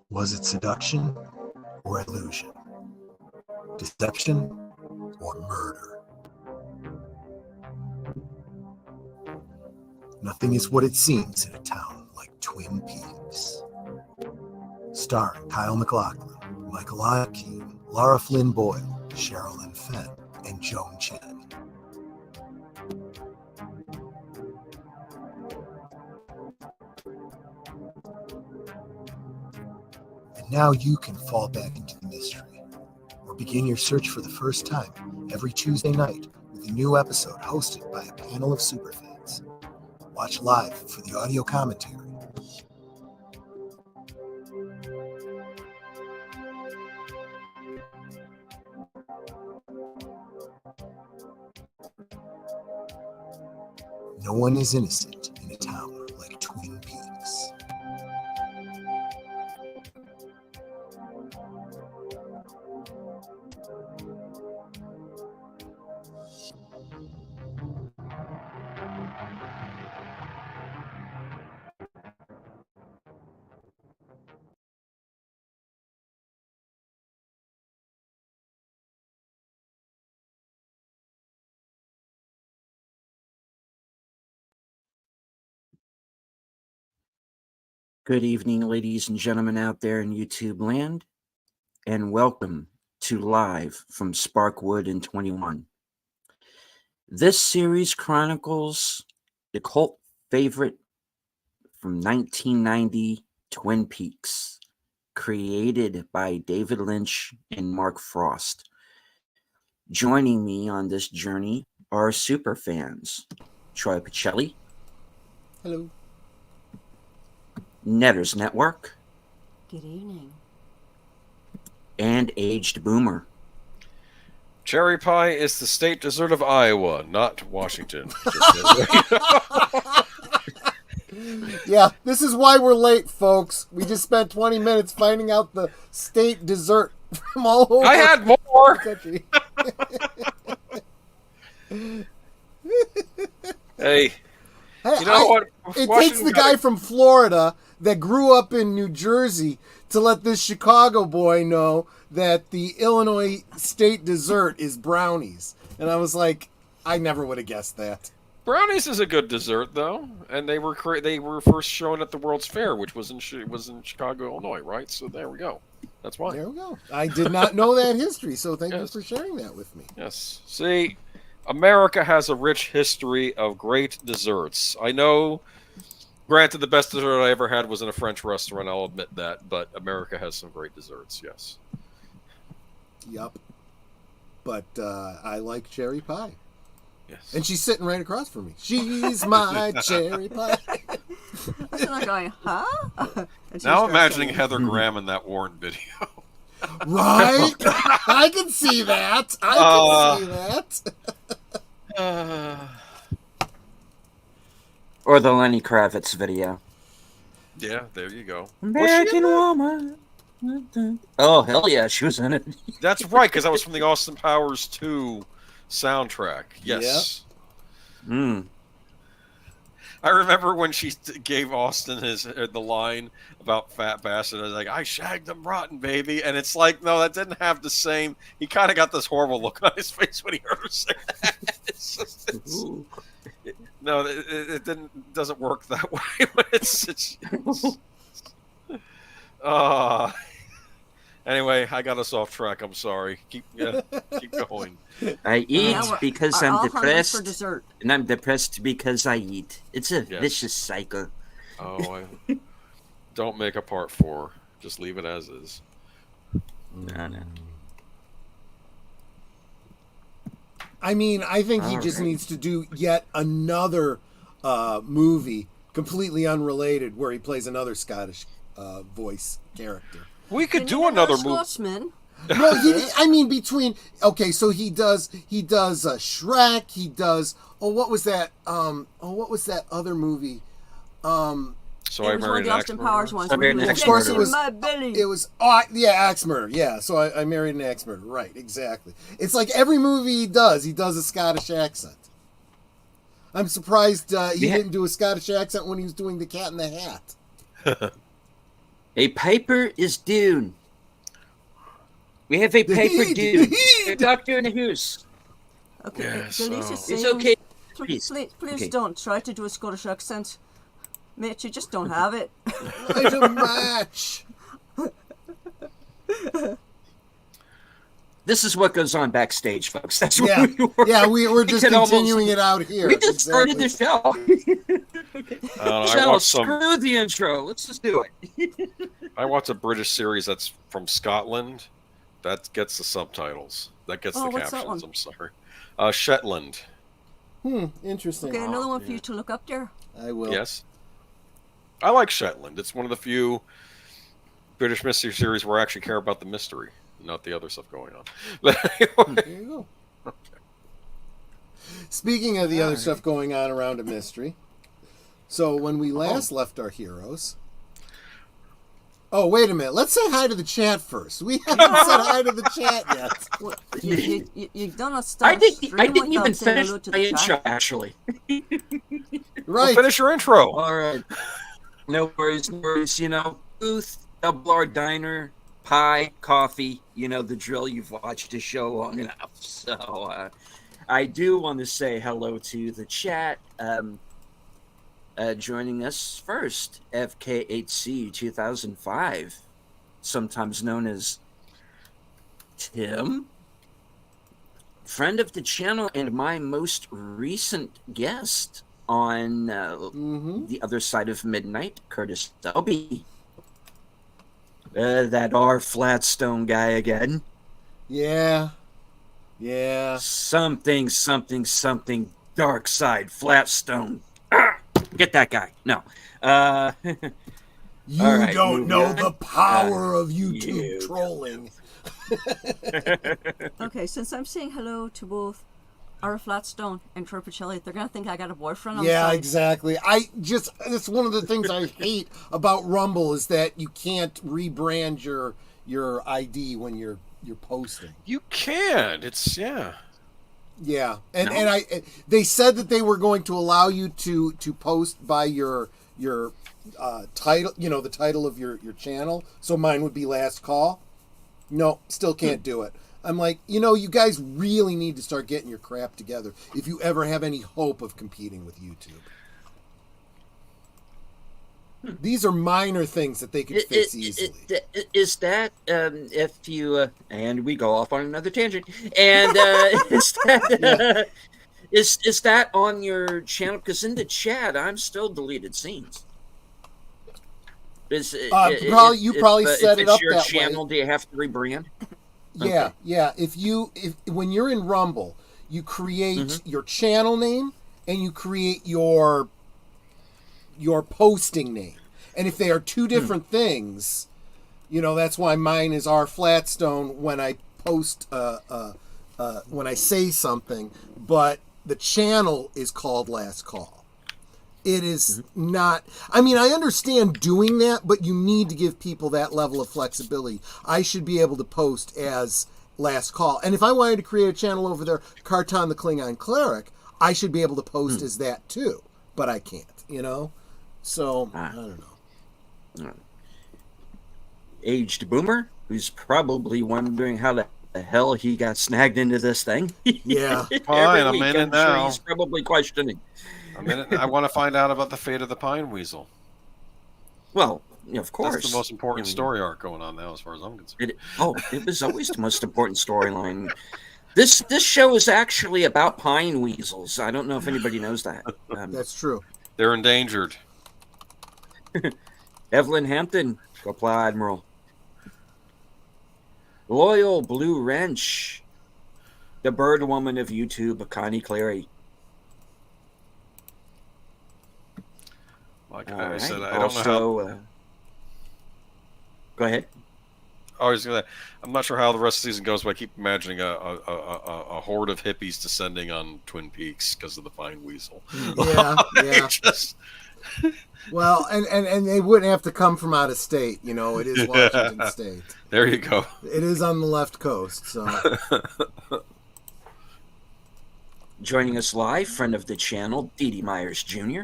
Was it seduction or illusion? Deception or murder? Nothing is what it seems in a town like Twin Peaks. Starring Kyle MacLachlan, Michael Iakeen, Lara Flynn Boyle, Sherilyn Fenn, and Joan Chen. And now you can fall back into the mystery, or begin your search for the first time every Tuesday night with a new episode hosted by a panel of superfans. Watch live for the audio commentary. No one is innocent in a town like Twin Peaks. Good evening, ladies and gentlemen out there in YouTube land, and welcome to Live from Sparkwood in 21. This series chronicles the cult favorite from 1990, Twin Peaks, created by David Lynch and Mark Frost. Joining me on this journey are super fans, Troy Pacelli. Hello. Netters Network. Good evening. And Aged Boomer. Cherry pie is the state dessert of Iowa, not Washington. Yeah, this is why we're late, folks. We just spent 20 minutes finding out the state dessert from all over I had more. the country. Hey, you know what? It takes the guy from Florida that grew up in New Jersey to let this Chicago boy know that the Illinois state dessert is brownies. And I was like, I never would have guessed that. Brownies is a good dessert, though, and they were first shown at the World's Fair, which was in Chicago, Illinois, right? So there we go. That's why. There we go. I did not know that history, so thank you for sharing that with me. Yes. See, America has a rich history of great desserts. I know, granted, the best dessert I ever had was in a French restaurant, I'll admit that, but America has some great desserts, yes. Yup. But I like cherry pie. Yes. And she's sitting right across from me. She's my cherry pie. I'm not going, huh? Now imagining Heather Graham in that Warren video. Right? I can see that. I can see that. Or the Lenny Kravitz video. Yeah, there you go. American Woman. Oh, hell yeah, she was in it. That's right, because that was from the Austin Powers 2 soundtrack. Yes. Yep. Mm. I remember when she gave Austin the line about Fat Bastard. I was like, I shagged him rotten, baby. And it's like, no, that didn't have the same. He kind of got this horrible look on his face when he heard her say that. No, it doesn't work that way. Anyway, I got us off track. I'm sorry. Keep going. I eat because I'm depressed, for dessert. and I'm depressed because I eat. It's a vicious cycle. Oh, don't make a part 4. Just leave it as is. No. I mean, I think he just needs to do yet another movie, completely unrelated, where he plays another Scottish voice character. We could do another movie. Scotsman. No, I mean between. Okay, so he does Shrek. He does. What was that? What was that other movie? So I married an axe murderer. Of course, it was. It was. Axe murder. Yeah. So I married an axe murderer. Right. Exactly. It's like every movie he does a Scottish accent. I'm surprised he Yeah. didn't do a Scottish accent when he was doing the Cat in the Hat. A paper is due. We have a The paper heat, due. the heat. Doctor in the house. Okay, Yeah, Delicious so- It's saying, okay. Please, Please. please Okay. don't try to do a Scottish accent. Mate, you just don't have it. Light a match. This is what goes on backstage, folks. That's what Yeah, we were. yeah, we're just could almost- continuing it out here. We just started the Exactly. show. I don't know, I So watched some. screw the intro. Let's just do it. I watched a British series that's from Scotland. That gets the subtitles. That gets Oh, the what's that captions. one? I'm sorry. Shetland. Interesting. Okay, another one for you to look up there. I will. Yes. I like Shetland. It's one of the few British mystery series where I actually care about the mystery, not the other stuff going on. But anyway, There you go. Speaking of the other stuff going on around a mystery, so when we last left our heroes. Oh, wait a minute. Let's say hi to the chat first. We haven't said hi to the chat yet. Well, you've done a start I didn't stream even without saying finish hello to my the intro, chat. actually. Right. finish your intro. All right. No worries, no worries. You know, booth, double R diner, pie, coffee. You know the drill. You've watched the show long enough. So I do want to say hello to the chat. Joining us first, FK8C 2005, sometimes known as Tim, friend of the channel and my most recent guest on The Other Side of Midnight, Curtis Selby. That R Flatstone guy again. Yeah. Yeah. Something, dark side, Flatstone. Ah! Get that guy. No. You All right, don't moving know on. the power of YouTube you trolling. Okay, since I'm saying hello to both Ara Flatstone and Torpicelli, they're gonna think I got a boyfriend on the Yeah, side. exactly. It's one of the things I hate about Rumble is that you can't rebrand your ID when you're posting. You can. It's yeah. Yeah, and No. and they said that they were going to allow you to post by your title, the title of your channel. So mine would be Last Call. No, still can't do it. I'm like, you guys really need to start getting your crap together if you ever have any hope of competing with YouTube. These are minor things that they could fix easily. Is that if you and we go off on another tangent? And is that is that on your channel? Because in the chat, I'm still deleted scenes. Probably you probably set it it's up your that channel, way. do you have to rebrand? Yeah, Okay. yeah. If when you're in Rumble, you create your channel name and you create your posting name. And if they are two different things, that's why mine is R Flatstone when I post when I say something, but the channel is called Last Call. It is not. I mean, I understand doing that, but you need to give people that level of flexibility. I should be able to post as Last Call. And if I wanted to create a channel over there, Kartan the Klingon Cleric, I should be able to post as that too. But I can't, So, I don't know. Aged boomer who's probably wondering how the hell he got snagged into this thing. Yeah. Fine, Every I'm week, in it I'm sure now. he's probably questioning. I want to find out about the fate of the pine weasel. Well, of course. That's the most important I mean, story arc going on now, as far as I'm concerned. It was always the most important storyline. This show is actually about pine weasels. I don't know if anybody knows that. That's true. They're endangered. Evelyn Hampton, go play Admiral. Loyal Blue Wrench, the bird woman of YouTube, Connie Clary. Like All I right. said, I don't know how. Go ahead. I'm not sure how the rest of the season goes, but I keep imagining a horde of hippies descending on Twin Peaks because of the pine weasel. Yeah, yeah. Just- Well, and they wouldn't have to come from out of state. It is Washington State. there you go. It is on the left coast, so. Joining us live, friend of the channel, Dee Dee Myers Jr.,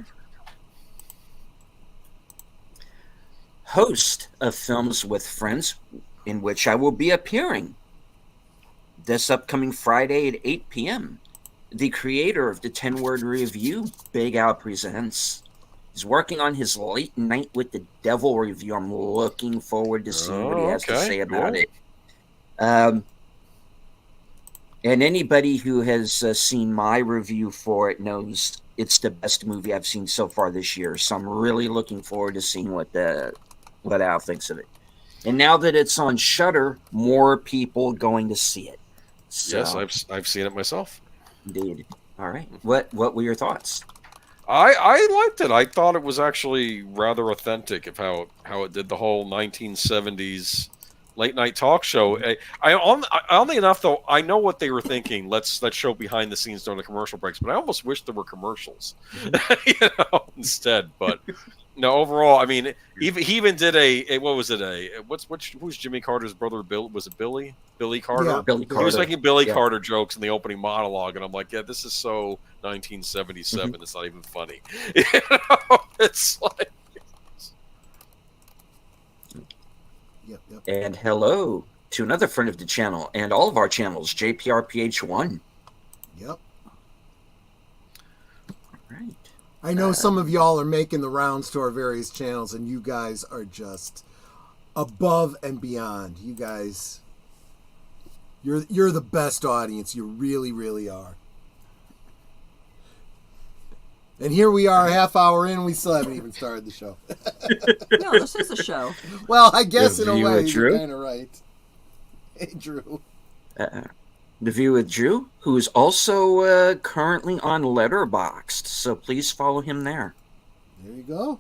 host of Films with Friends, in which I will be appearing this upcoming Friday at 8 p.m. The creator of the 10-word review, Big Al Presents. He's working on his Late Night with the Devil review. I'm looking forward to seeing what he has to say about it. And anybody who has seen my review for it knows it's the best movie I've seen so far this year. So I'm really looking forward to seeing what Al thinks of it. And now that it's on Shudder, more people going to see it. So, yes, I've seen it myself. Indeed. All right. What were your thoughts? I liked it. I thought it was actually rather authentic of how it did the whole 1970s late night talk show. Oddly enough, though, I know what they were thinking. Let's show behind the scenes during the commercial breaks. But I almost wish there were commercials, instead. But no, overall, I mean, he even did what was it? Who's Jimmy Carter's brother? Bill, was it Billy? Billy Carter. Yeah, Billy Carter. He was making Billy Carter jokes in the opening monologue, and I'm like, yeah, this is so 1977. It's not even funny. It's like. Yep. And hello to another friend of the channel and all of our channels, JPRPH1. Yep. All right. I know some of y'all are making the rounds to our various channels, and you guys are just above and beyond. You guys, you're the best audience. You really, really are. And here we are, a half hour in, we still haven't even started the show. No, this is a show. Well, I guess in a View way, with you're Drew? kind of right. Hey, Drew. The View with Drew, who is also currently on Letterboxd, so please follow him there. There you go.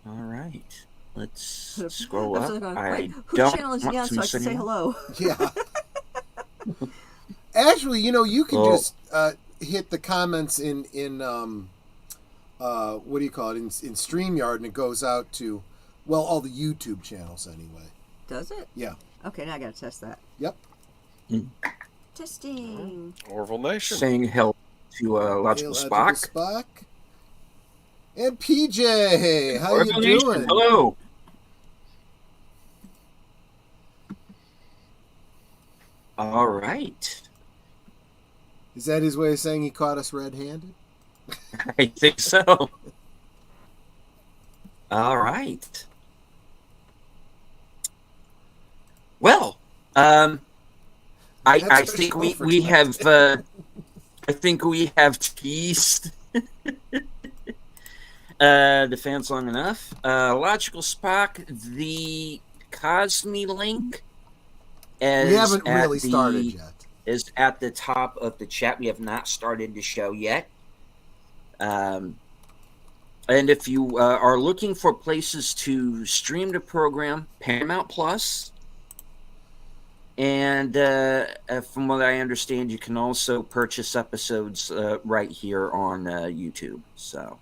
All right. Let's scroll I was up. going, I wait, whose don't channel is he want on to so I miss can say anyone. hello? Yeah. Actually, you can Well- just hit the comments in what do you call it, in StreamYard, and it goes out to, well, all the YouTube channels anyway. Does it? Yeah. Okay, now I gotta test that. Yep. Testing. Orville Nation. Saying hello to Logical Spock. Spock. And PJ, how Orville you Nation, doing? hello. All right. Is that his way of saying he caught us red-handed? I think so. All right. Well, I That's think our we, show for we tonight. have I think we have teased the fans long enough. Logical Spock, the Cosme link We haven't really started yet. is at the top of the chat. We have not started the show yet. And if you are looking for places to stream the program, Paramount Plus, and from what I understand, you can also purchase episodes right here on YouTube. So,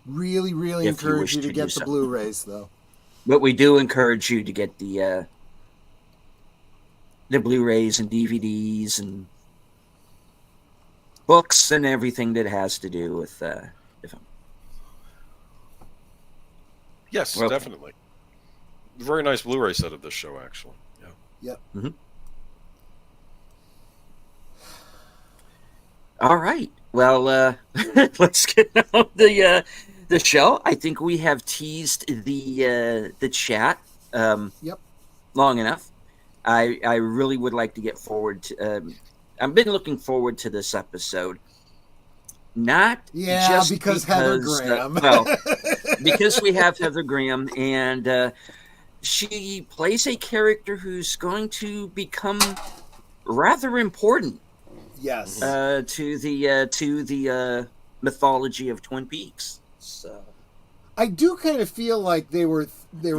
Really, really if you encourage wish you to to get do the so. Blu-rays, though. but we do encourage you to get the Blu-rays and DVDs and books and everything that has to do with the film. Yes, Well- definitely. Very nice Blu-ray set of this show, actually. Yeah. Yep. All right. Well, let's get on the show. I think we have teased the chat Yep. long enough. I really would like to get forward to. I've been looking forward to this episode. Not Yeah, just because Heather Graham. well, because we have Heather Graham, and she plays a character who's going to become rather important Yes. to the mythology of Twin Peaks. So I do kind of feel like they were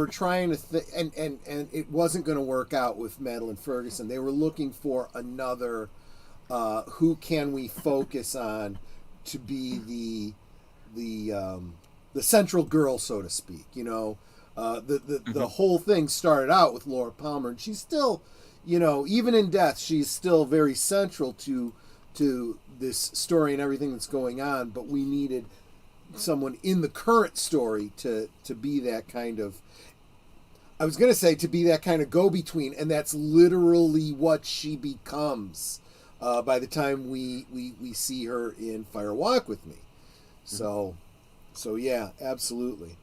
trying to and it wasn't going to work out with Madeline Ferguson. They were looking for another who can we focus on to be the central girl, so to speak. The whole thing started out with Laura Palmer, and she's still, even in death, she's still very central to to this story and everything that's going on, but we needed someone in the current story to be that kind of, I was going to say, to be that kind of go-between, and that's literally what she becomes by the time we see her in Fire Walk with Me. So yeah, absolutely.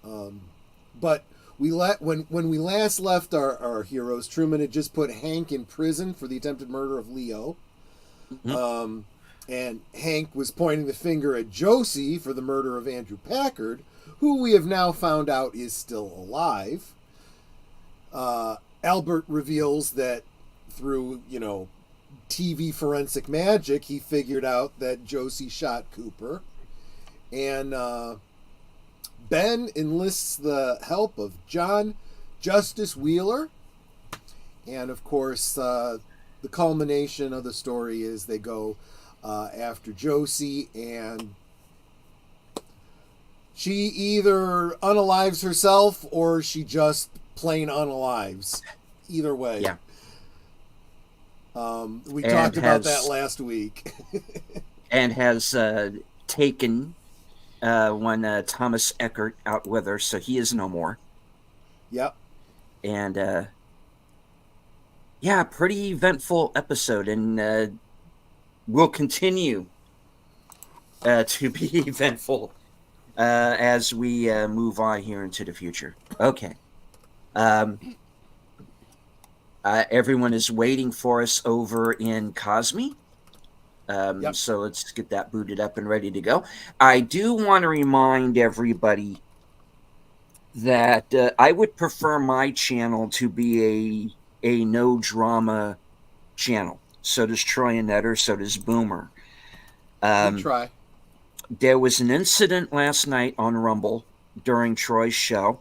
But when we last left our heroes, Truman had just put Hank in prison for the attempted murder of Leo. Mhm. And Hank was pointing the finger at Josie for the murder of Andrew Packard, who we have now found out is still alive. Albert reveals that through, TV forensic magic, he figured out that Josie shot Cooper. And Ben enlists the help of John Justice Wheeler. And of course, the culmination of the story is they go after Josie, and she either unalives herself or she just plain unalives. Either way. Yeah. We And talked about has- that last week. And has taken one Thomas Eckert out with her, so he is no more. Yep. And yeah, pretty eventful episode, and will continue to be eventful as we move on here into the future. Okay. Everyone is waiting for us over in Cosme. Yep. So let's get that booted up and ready to go. I do want to remind everybody that I would prefer my channel to be a no drama channel. So does Troy and Netter, so does Boomer. Good try. There was an incident last night on Rumble during Troy's show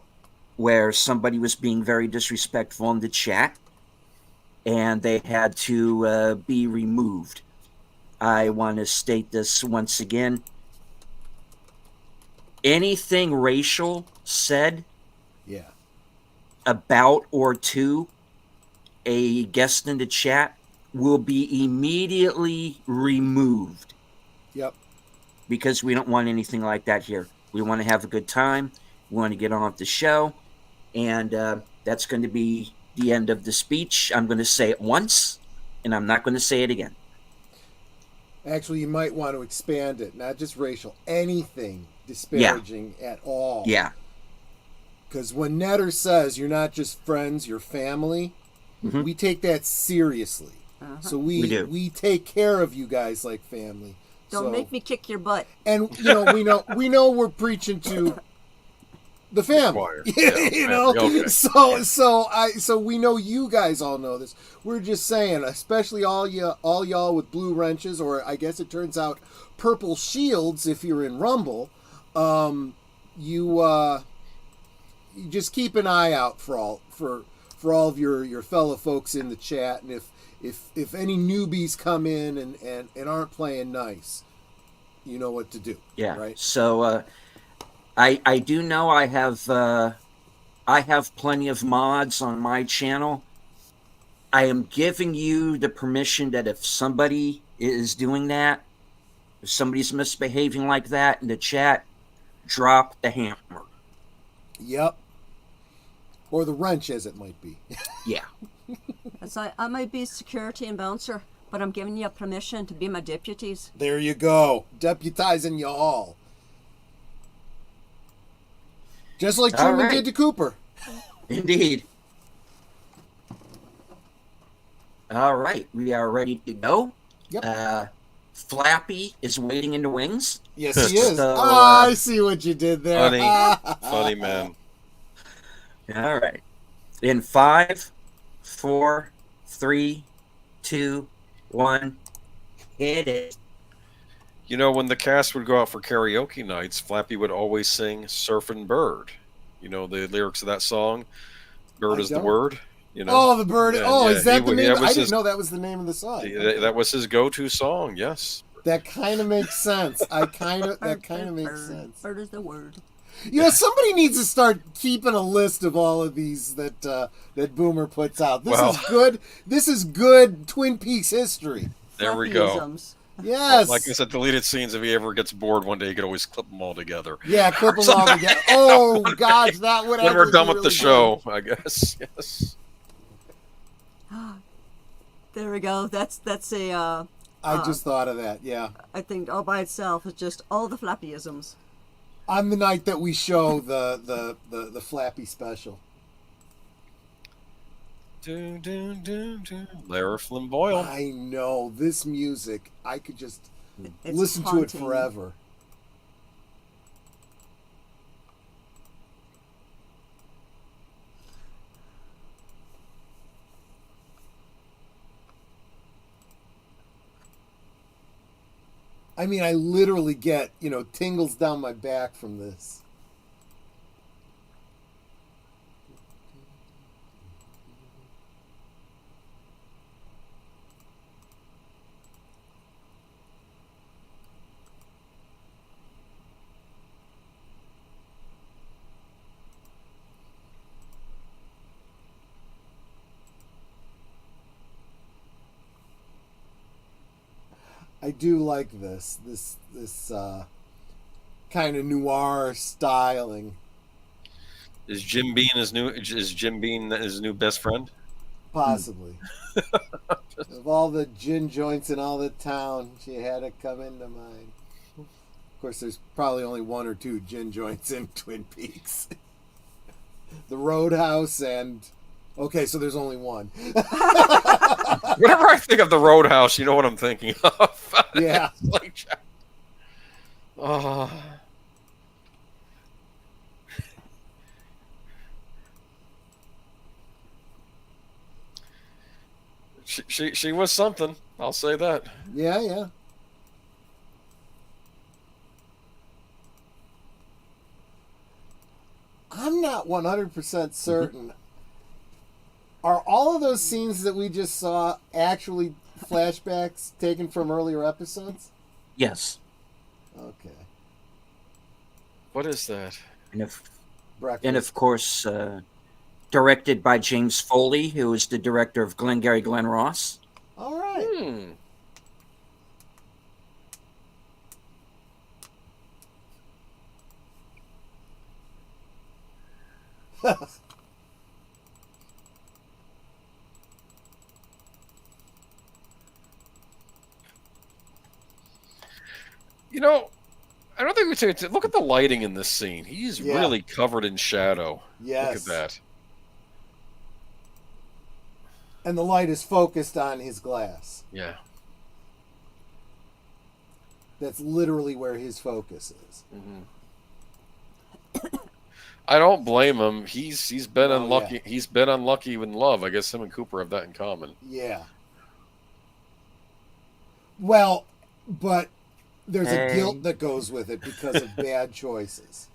where somebody was being very disrespectful in the chat, and they had to be removed. I want to state this once again. Anything racial said Yeah. about or to a guest in the chat will be immediately removed, Yep. because we don't want anything like that here. We want to have a good time. We want to get on with the show. And that's going to be the end of the speech. I'm going to say it once, and I'm not going to say it again. Actually, you might want to expand it, not just racial, anything disparaging at all. Yeah. Because when Netter says you're not just friends, you're family, Mhm. we take that seriously. So We do. we take care of you guys like family. Don't So- make me kick your butt. And we know we're preaching to the family. Choir. You know, Okay. so we know you guys all know this. We're just saying, especially all y'all with blue wrenches, or I guess it turns out purple shields if you're in Rumble. You just keep an eye out for all of your fellow folks in the chat, and if any newbies come in and aren't playing nice, you know what to do. Yeah. Right. So I do know I have plenty of mods on my channel. I am giving you the permission that if somebody is doing that, if somebody's misbehaving like that in the chat, drop the hammer. Yep. Or the wrench, as it might be. Yeah. As I might be security and bouncer, but I'm giving you permission to be my deputies. There you go. Deputizing you all. Just like All Truman right. did to Cooper. Indeed. All right, we are ready to go. Yep. Flappy is waiting in the wings. Yes, he is. So, I see what you did there. Funny. Funny man. All right. In 5, 4, 3, 2, 1, hit it. You know, when the cast would go out for karaoke nights, Flappy would always sing Surfin' Bird. You know the lyrics of that song? Bird I is the don't. word. You know? Oh, the bird. Yeah, oh, yeah, is that he the would- name? that was I didn't his- know that was the name of the song. That was his go-to song, yes. That kind of makes sense. That kind of makes sense. Bird is the word. Somebody needs to start keeping a list of all of these that Boomer puts out. This is good. This is good Twin Peaks history. There we go. Fluffyisms. Yes. Like I said, deleted scenes. If he ever gets bored one day, you could always clip them all together. Yeah, clip them all together. Oh, gosh, that would When we're done with really the show, I guess. Yes. There we go. That's a. I just thought of that, yeah. I think all by itself is just all the flappyisms. On the night that we show the Flappy special. Lara Flynn Boyle. I know. This music, I could just It's listen to it haunting. forever. I mean, I literally get, tingles down my back from this. I do like this kind of noir styling. Is Jim Beam his new best friend? Possibly. Of all the gin joints in all the town, she had to come into mind. Of course, there's probably only one or two gin joints in Twin Peaks. The Roadhouse and... Okay, so there's only one. Whenever I think of the Roadhouse, you know what I'm thinking of. Yeah. Oh. She was something. I'll say that. Yeah, yeah. I'm not 100% certain. Are all of those scenes that we just saw actually flashbacks taken from earlier episodes? Yes. Okay. What is that? And of course, directed by James Foley, who is the director of Glengarry Glen Ross. All right. I don't think we say it. Look at the lighting in this scene. He's really covered in shadow. Yes. Look at that. And the light is focused on his glass. Yeah. That's literally where his focus is. Mm-hmm. I don't blame him. He's been unlucky. Yeah. He's been unlucky in love. I guess him and Cooper have that in common. Yeah. Well, but there's a guilt that goes with it because of bad choices.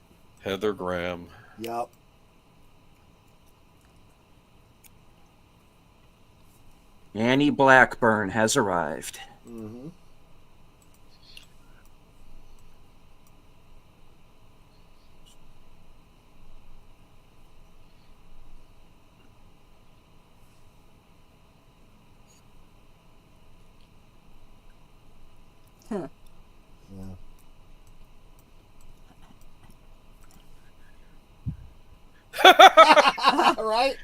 Heather Graham. Yep. Annie Blackburn has arrived. Mm-hmm. Huh. Yeah. Right?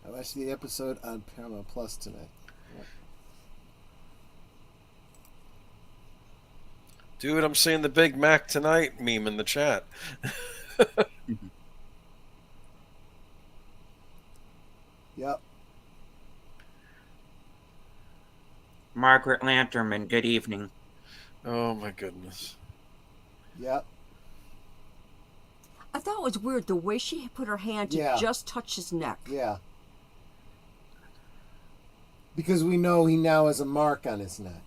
I watched the episode on Paramount Plus tonight. Dude, I'm seeing the Big Mac tonight meme in the chat. Yep. Margaret Lanterman, good evening. Oh my goodness. Yep. I thought it was weird the way she put her hand to just touch his neck. Yeah. Because we know he now has a mark on his neck.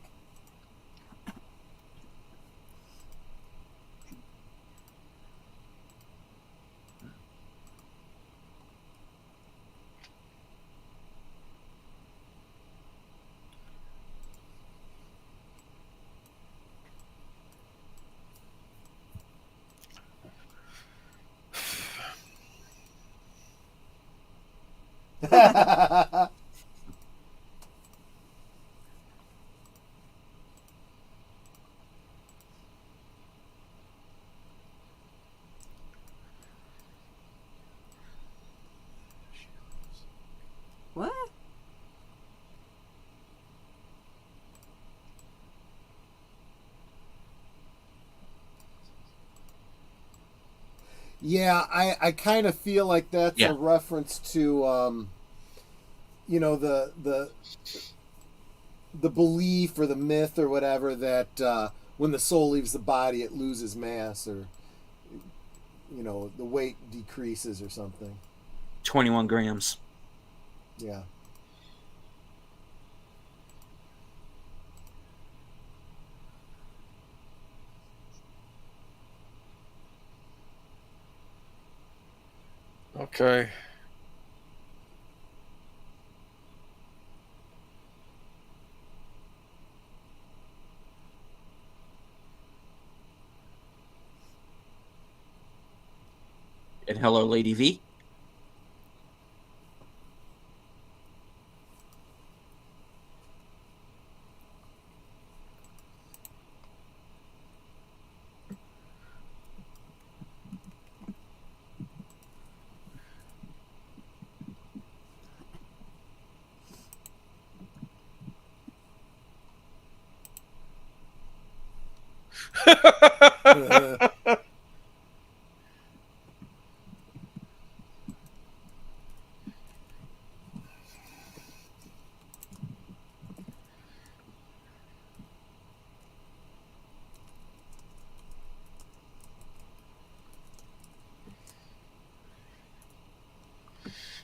What? Yeah, I kind of feel like that's Yeah. a reference to, the belief or the myth or whatever that when the soul leaves the body, it loses mass, or the weight decreases or something. 21 grams. Yeah. Okay. And hello, Lady V.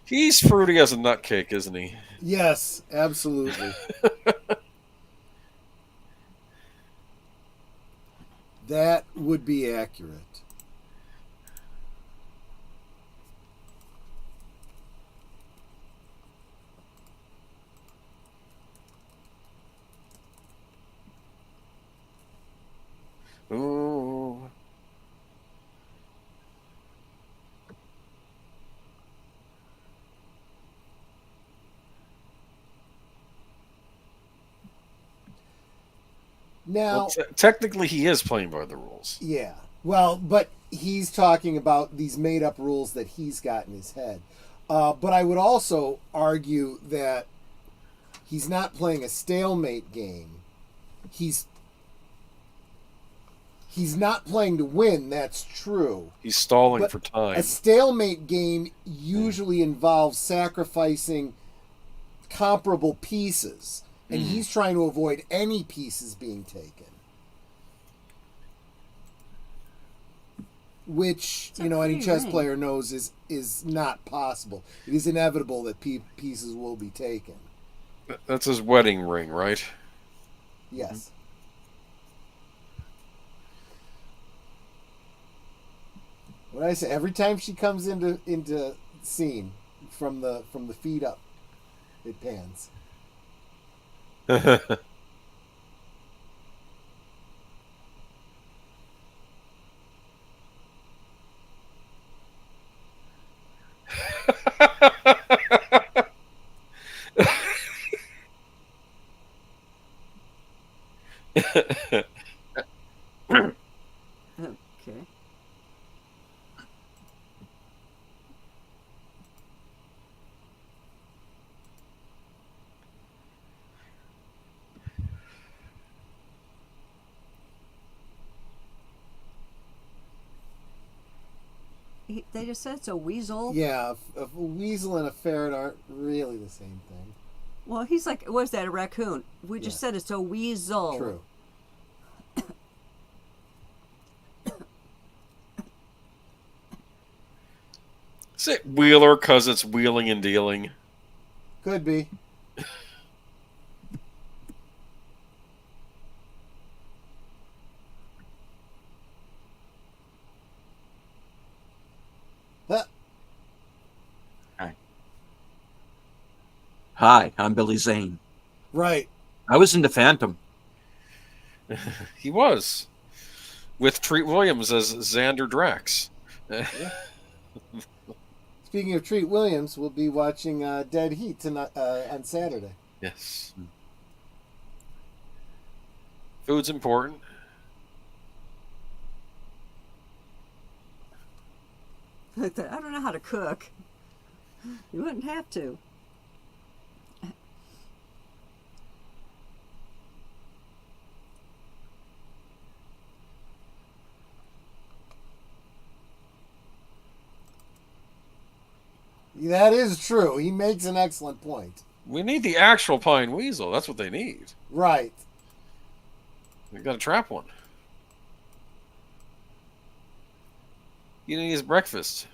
He's fruity as a nutcake, isn't he? Yes, absolutely. That would be accurate. Ooh. Now, Well, technically, he is playing by the rules. yeah. Well, but he's talking about these made up rules that he's got in his head. But I would also argue that he's not playing a stalemate game. He's not playing to win, that's true. He's stalling But for time. a stalemate game usually involves sacrificing comparable pieces, and he's trying to avoid any pieces being taken. Which, It's a any free chess ring. player knows is not possible. It is inevitable that pieces will be taken. That's his wedding ring, right? Yes. What I say, every time she comes into scene from the feet up, it pans. Okay. They just said it's a weasel. Yeah, a weasel and a ferret aren't really the same thing. Well, he's like, what is that, a raccoon? We just Yeah. said it's a weasel. True. Is it wheeler because it's wheeling and dealing? Could be. Huh. Hi, I'm Billy Zane. Right. I was in the Phantom. He was. With Treat Williams as Xander Drax. It's Speaking of Treat Williams, we'll be watching Dead Heat tonight on Saturday. Yes. Food's important. I don't know how to cook. You wouldn't have to. That is true. He makes an excellent point. We need the actual pine weasel. That's what they need. Right. We got to trap one. Eating his breakfast.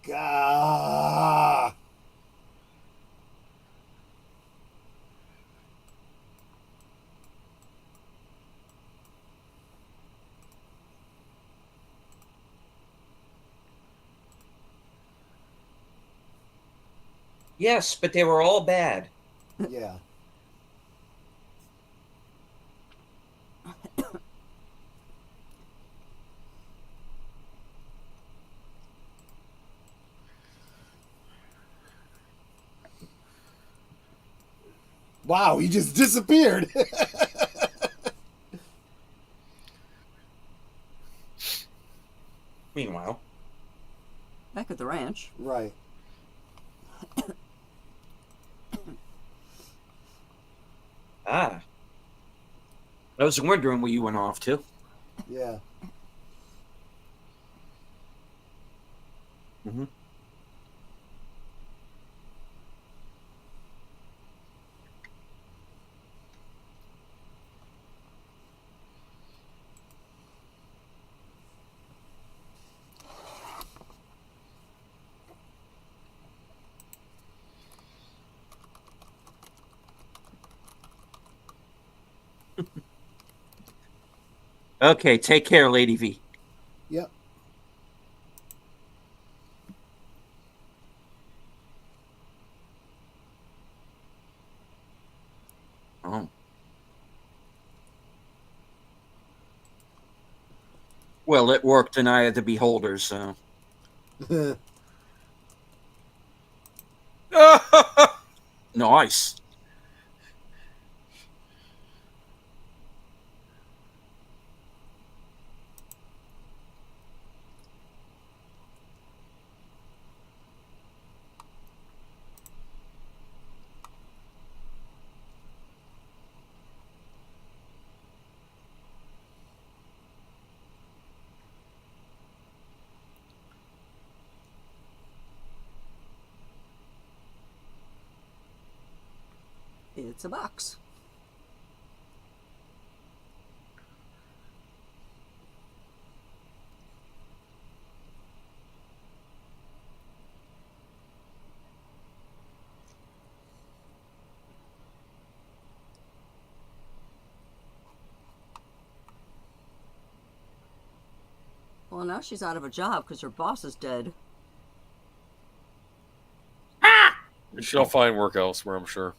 Gah. Yes, but they were all bad. Yeah. Wow, he just disappeared. Meanwhile, Back at the ranch. Right. I was wondering where you went off to. Yeah. Mm-hmm. Okay, take care, Lady V. Yep. Oh. Well, it worked in Eye of the Beholder, so. Nice. It's a box. Well, now she's out of a job because her boss is dead. She'll find work elsewhere, I'm sure.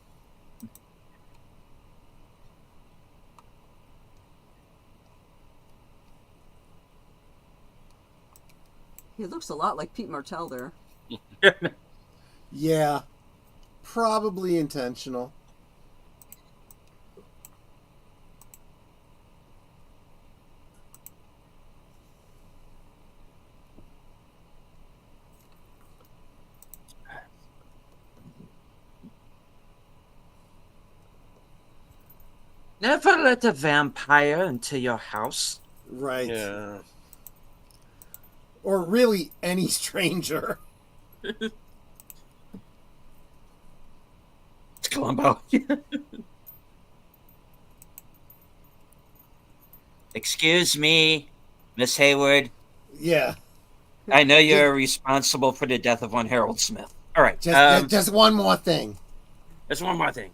He looks a lot like Pete Martell there. Yeah. Probably intentional. Never let a vampire into your house. Right. Yeah. Or really any stranger. It's Columbo. Excuse me, Miss Hayward. Yeah. I know you're responsible for the death of one Harold Smith. All right. Just one more thing. There's one more thing.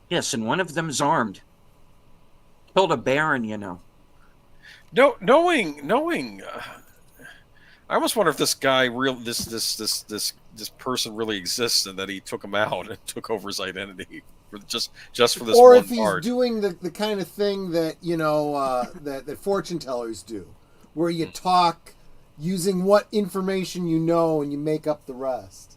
Yes, and one of them is armed. Killed a baron, you know. No, knowing. I almost wonder if this guy, this person really exists, and that he took him out and took over his identity just for this Or one if he's part. doing the kind of thing that that fortune tellers do, where you talk using what information you know and you make up the rest.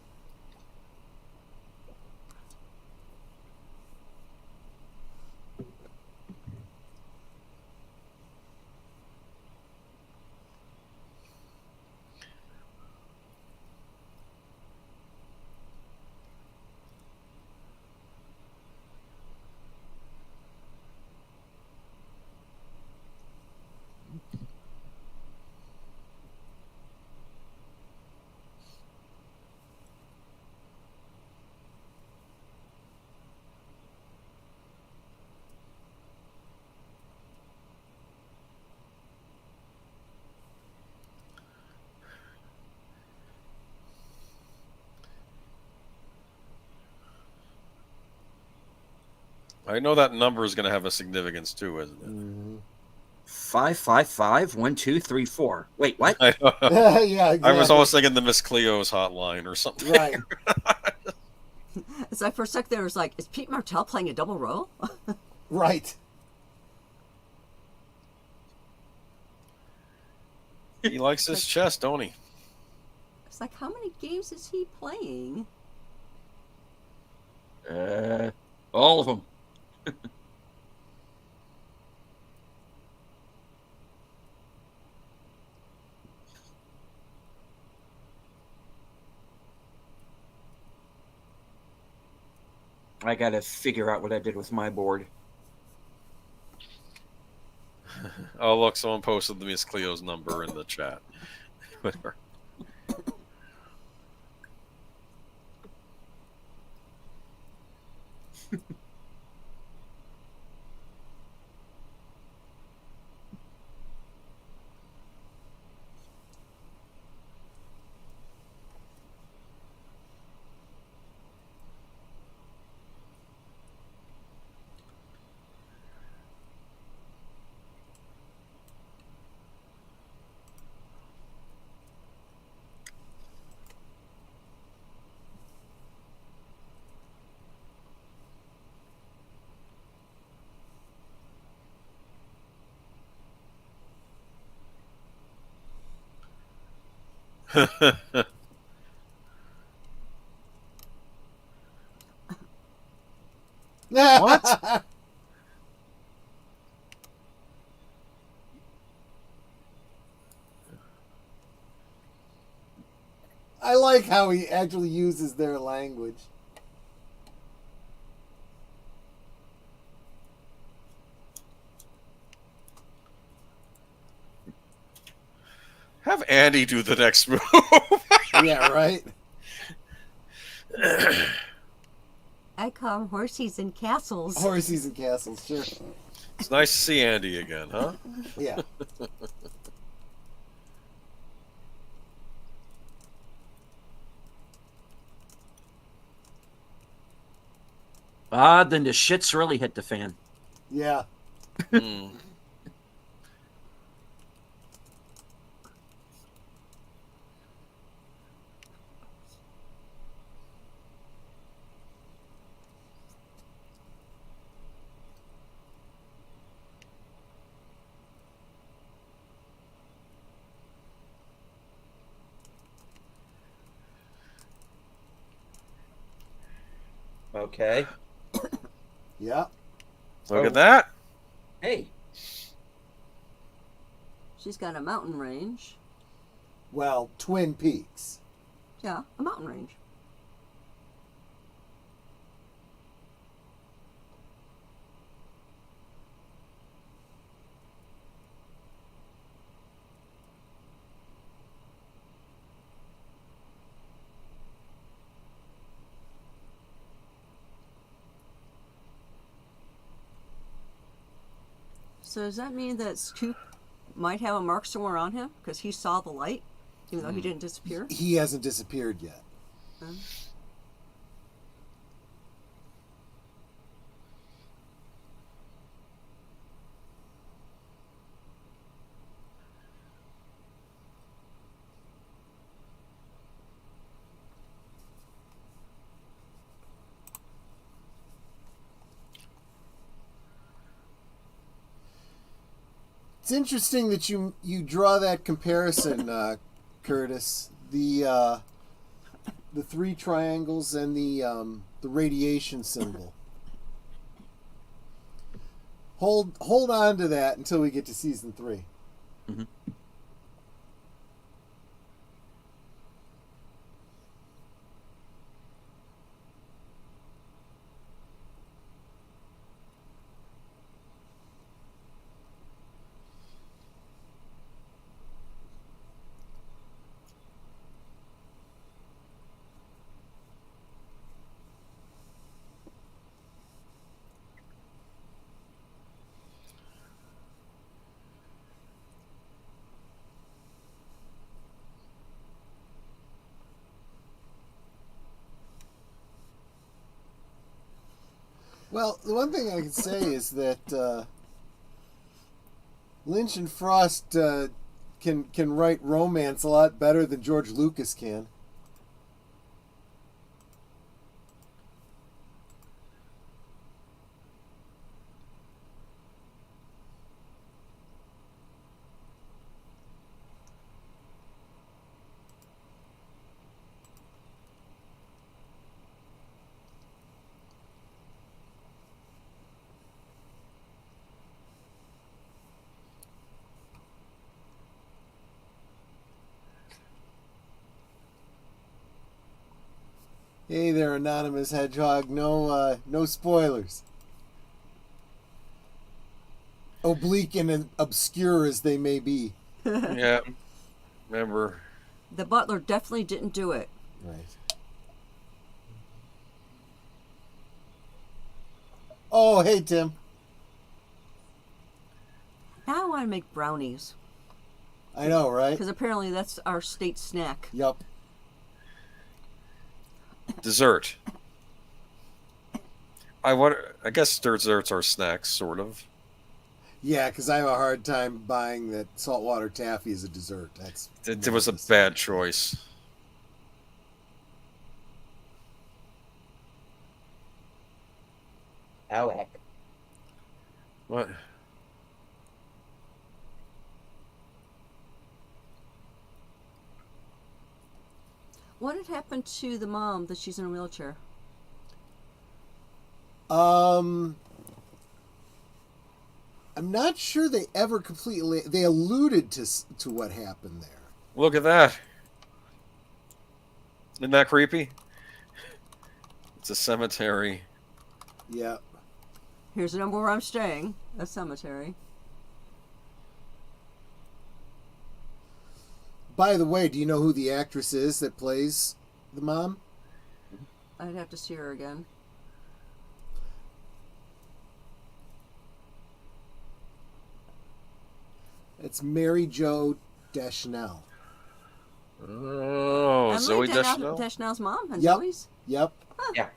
I know that number is going to have a significance too, isn't it? Mm-hmm. 555-1234. Wait, what? I know. Yeah, exactly. I was almost thinking the Miss Cleo's hotline or something. Right. As I for a sec there was like, is Pete Martell playing a double role? Right. He likes his chess, don't he? It's like, how many games is he playing? All of them. I gotta figure out what I did with my board. Oh, look, someone posted the Miss Cleo's number in the chat. Whatever. What? I like how he actually uses their language. Have Andy do the next move. Yeah, right? I call them horsies and castles. Horsies and castles, sure. It's nice to see Andy again, huh? Yeah. Then the shits really hit the fan. Yeah. Hmm. Okay. Yeah. Look at that. Hey. She's got a mountain range. Well, Twin Peaks. Yeah, a mountain range. So does that mean that Scoop might have a mark somewhere on him because he saw the light, even though he didn't disappear? He hasn't disappeared yet. interesting that you draw that comparison, Curtis. The three triangles and the radiation symbol. Hold on to that until we get to season 3. Mhm. Well, the one thing I can say is that Lynch and Frost can write romance a lot better than George Lucas can. Hey there, anonymous hedgehog. No spoilers. Oblique and obscure as they may be. Yeah. Remember. The butler definitely didn't do it. Right. Oh, hey, Tim. Now I want to make brownies I know, right? because apparently that's our state snack. Yup. Dessert. I guess desserts are snacks, sort of. Yeah, because I have a hard time buying that saltwater taffy as a dessert. It was a bad choice. Oh, heck. What? What had happened to the mom that she's in a wheelchair? I'm not sure they ever completely. They alluded to what happened there. Look at that. Isn't that creepy? It's a cemetery. Yeah. Here's the number where I'm staying, a cemetery. By the way, do you know who the actress is that plays the mom? I'd have to see her again. It's Mary Jo Deschanel. Oh, Zoe Deschanel? Deschanel's mom and Yep. Zoe's? Yep. Yeah.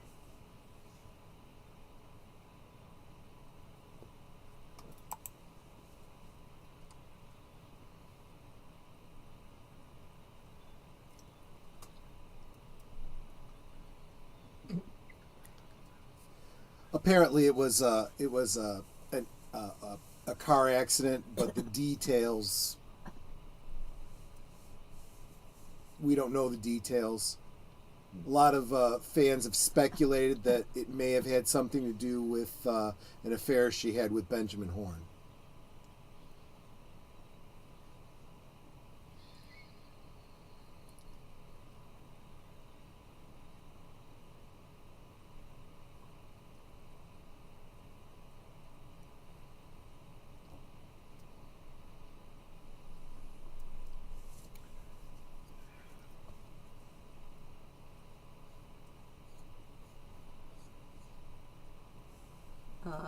Apparently, it was a car accident, but the details, we don't know the details. A lot of fans have speculated that it may have had something to do with an affair she had with Benjamin Horne.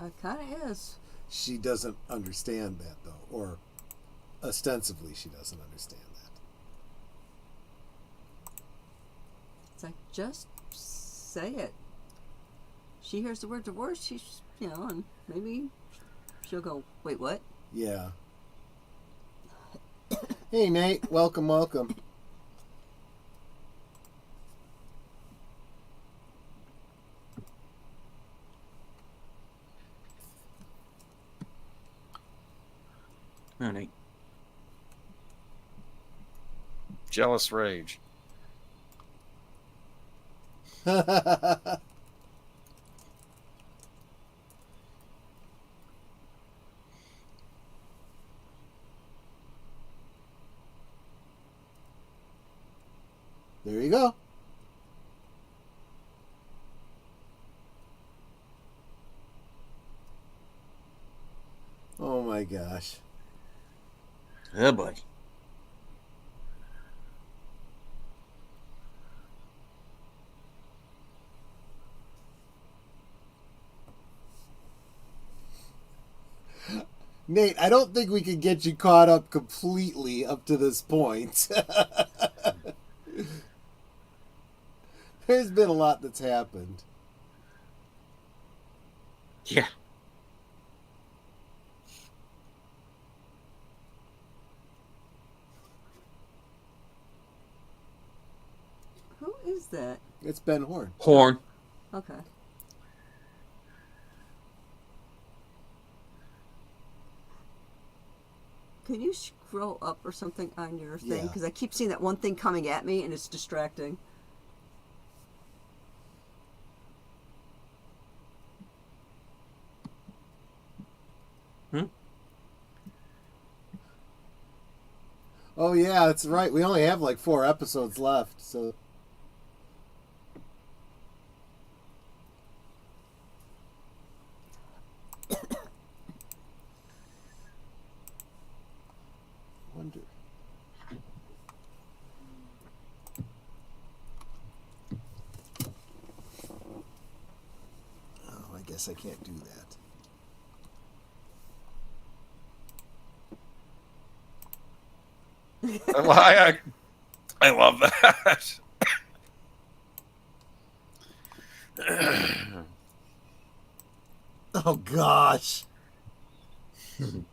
It kind of is. She doesn't understand that, though, or ostensibly she doesn't understand that. It's like, just say it. She hears the word divorce, she's, and maybe she'll go, wait, what? Yeah. Hey, Nate. Welcome, welcome. All right. Jealous rage. There you go. Oh my gosh. Oh boy. Nate, I don't think we can get you caught up completely up to this point. There's been a lot that's happened. Yeah. Who is that? It's Ben Horn. Horn. Okay. Can you scroll up or something on your thing? Yeah. Because I keep seeing that one thing coming at me and it's distracting. Oh yeah, that's right. We only have like 4 episodes left, so wonder. Oh, I guess I can't do that. I love that. Oh gosh. Damn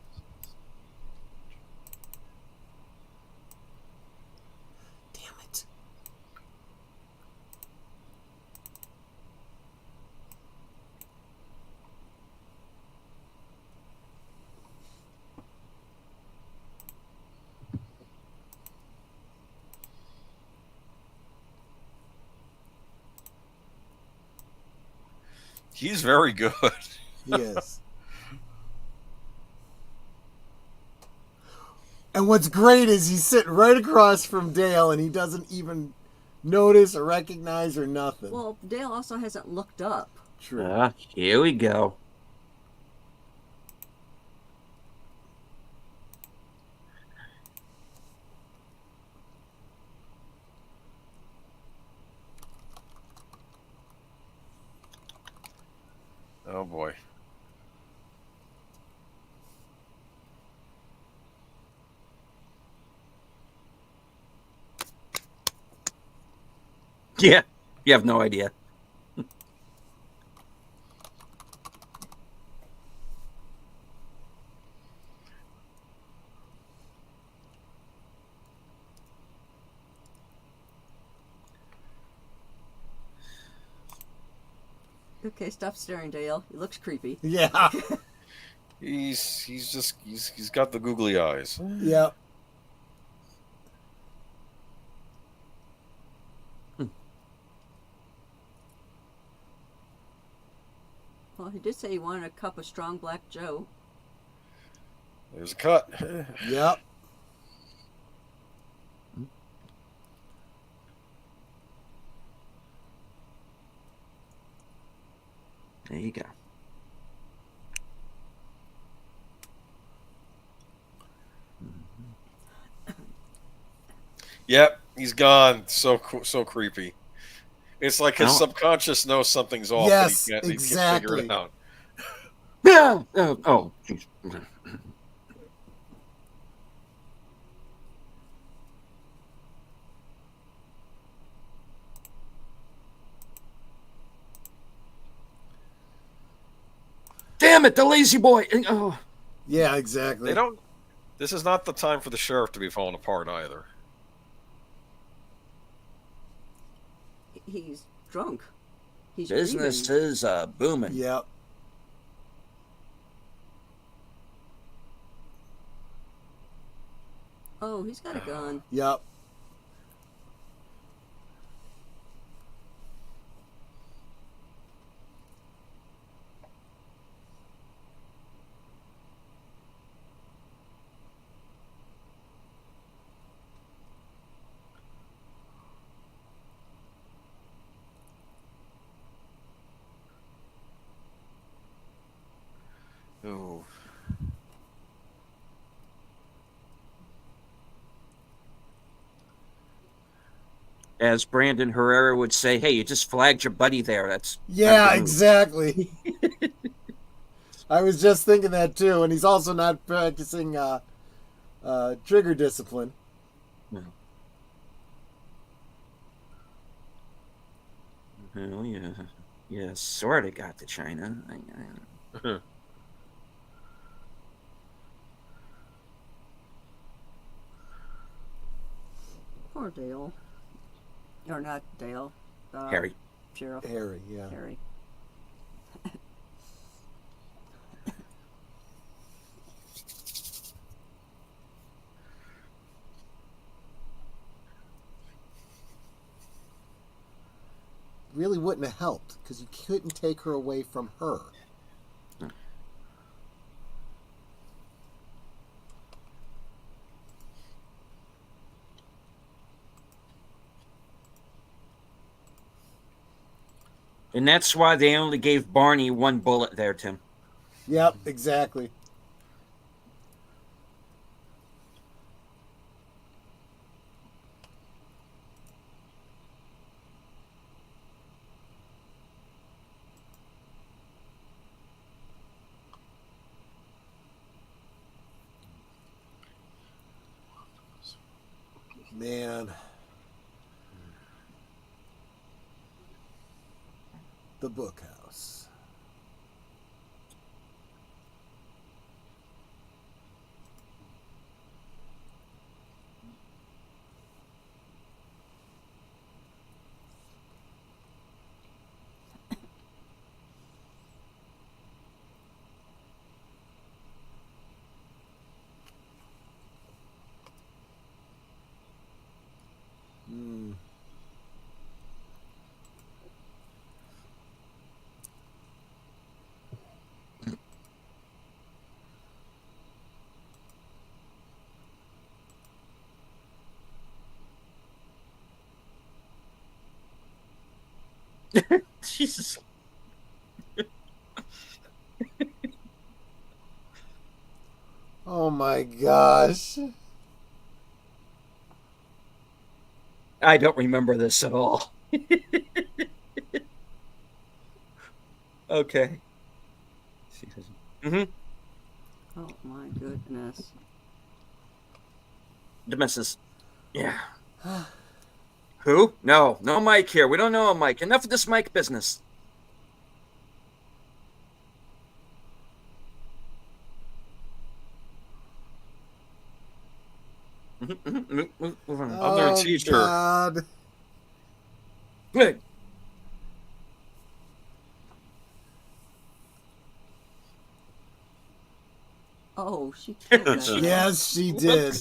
it. He's very good. He is. And what's great is he's sitting right across from Dale and he doesn't even notice or recognize or nothing. Well, Dale also hasn't looked up. True. Here we go. Oh boy. Yeah. You have no idea. Okay, stop staring, Dale. He looks creepy. Yeah. He's got the googly eyes. Yeah. Well, he did say he wanted a cup of strong black Joe. There's a cut. Yep. There you go. Yep, he's gone. So creepy. It's like his I don't- subconscious knows something's off, Yes, but he can't exactly. figure it out. Yeah. Oh, jeez. Damn it, the lazy boy. Oh. Yeah, exactly. They don't. This is not the time for the sheriff to be falling apart either. He's drunk. He's Business dreaming. is booming. Yep. Oh, he's got a gun. Yep. Oh. As Brandon Herrera would say, hey, you just flagged your buddy there. That's Yeah, kind of exactly. I was just thinking that too, and he's also not practicing trigger discipline. rude. Well, yeah. Yeah, sort of got to China. Poor Dale. Or not Dale. Harry. Sheriff. Harry, yeah. Harry. Really wouldn't have helped because you couldn't take her away from her. And that's why they only gave Barney one bullet there, Tim. Yep, exactly. Man. The bookhouse. Mm. Jesus. Oh my gosh. I don't remember this at all. Okay. Mm-hmm. Oh my goodness. The missus. Yeah. Who? No. No Mike here. We don't know a Mike. Enough of this Mike business. Move on. I'm their Oh teacher. God. Good. Oh, she killed that guy. Yes, she did.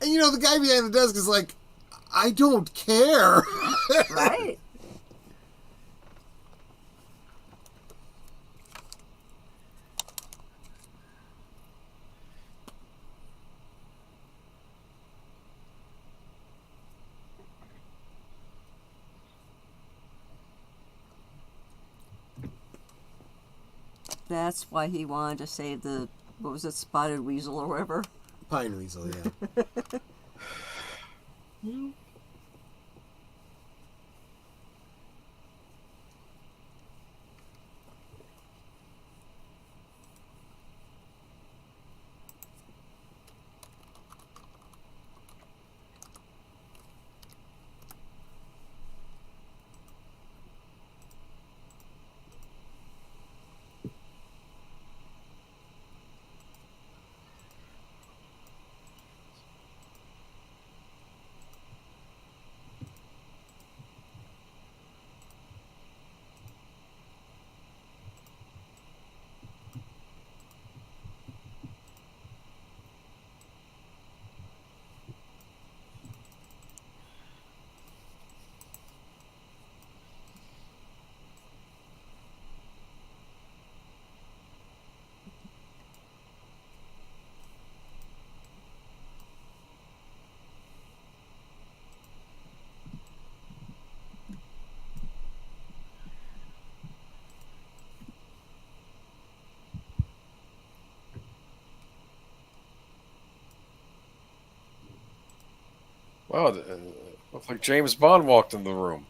And you know, the guy behind the desk is like, I don't care. Right? That's why he wanted to save the, what was it, spotted weasel or whatever. Pine weasel, yeah. Wow, looks like James Bond walked in the room.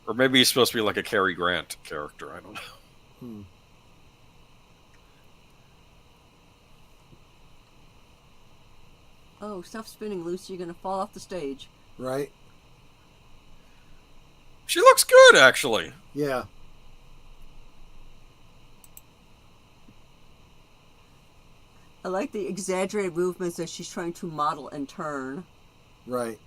Or maybe he's supposed to be like a Cary Grant character. I don't know. Hmm. Oh, stuff spinning, Lucy. You're gonna fall off the stage. Right? She looks good, actually. Yeah. I like the exaggerated movements that she's trying to model and turn. Right.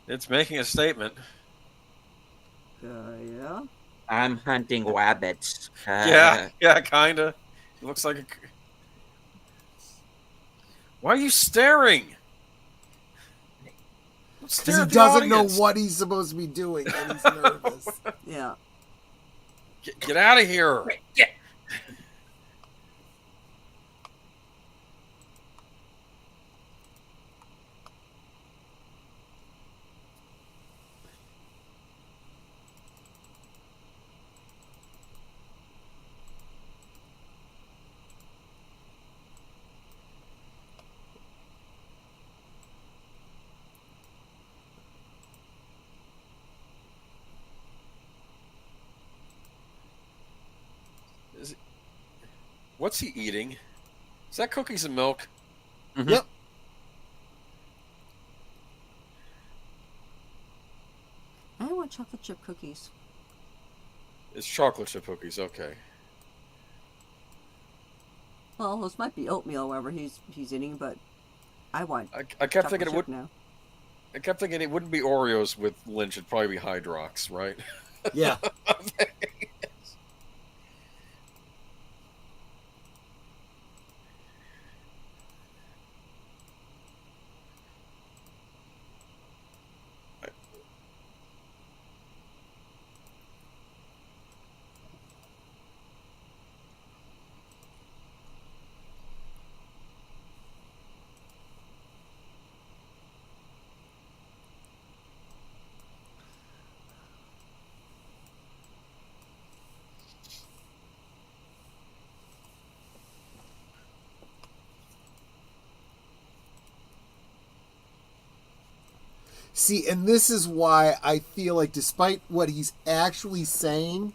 It's making a statement. Yeah. I'm hunting rabbits. Yeah, kinda. It looks like a... Why are you staring? Because he doesn't know what he's supposed to be doing, and he's nervous. Yeah. Get out of here. Yeah. What's he eating? Is that cookies and milk? Mhm. Yep. I want chocolate chip cookies. It's chocolate chip cookies. Okay. Well, those might be oatmeal, whatever he's eating, but I want. I kept thinking it would. Now. I kept thinking it wouldn't be Oreos with Lynch. It'd probably be Hydrox, right? Yeah. See, and this is why I feel like despite what he's actually saying,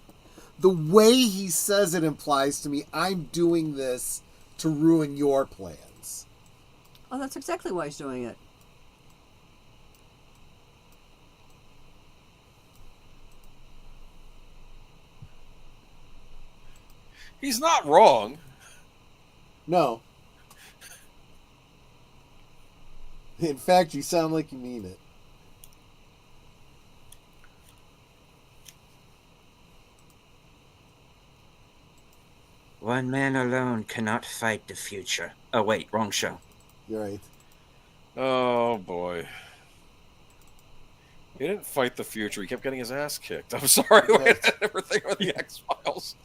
the way he says it implies to me, I'm doing this to ruin your plans. Oh, that's exactly why he's doing it. He's not wrong. No. In fact, you sound like you mean it. One man alone cannot fight the future. Oh, wait, wrong show. You're right. Oh boy. He didn't fight the future. He kept getting his ass kicked. I'm sorry. I never think of the X-Files.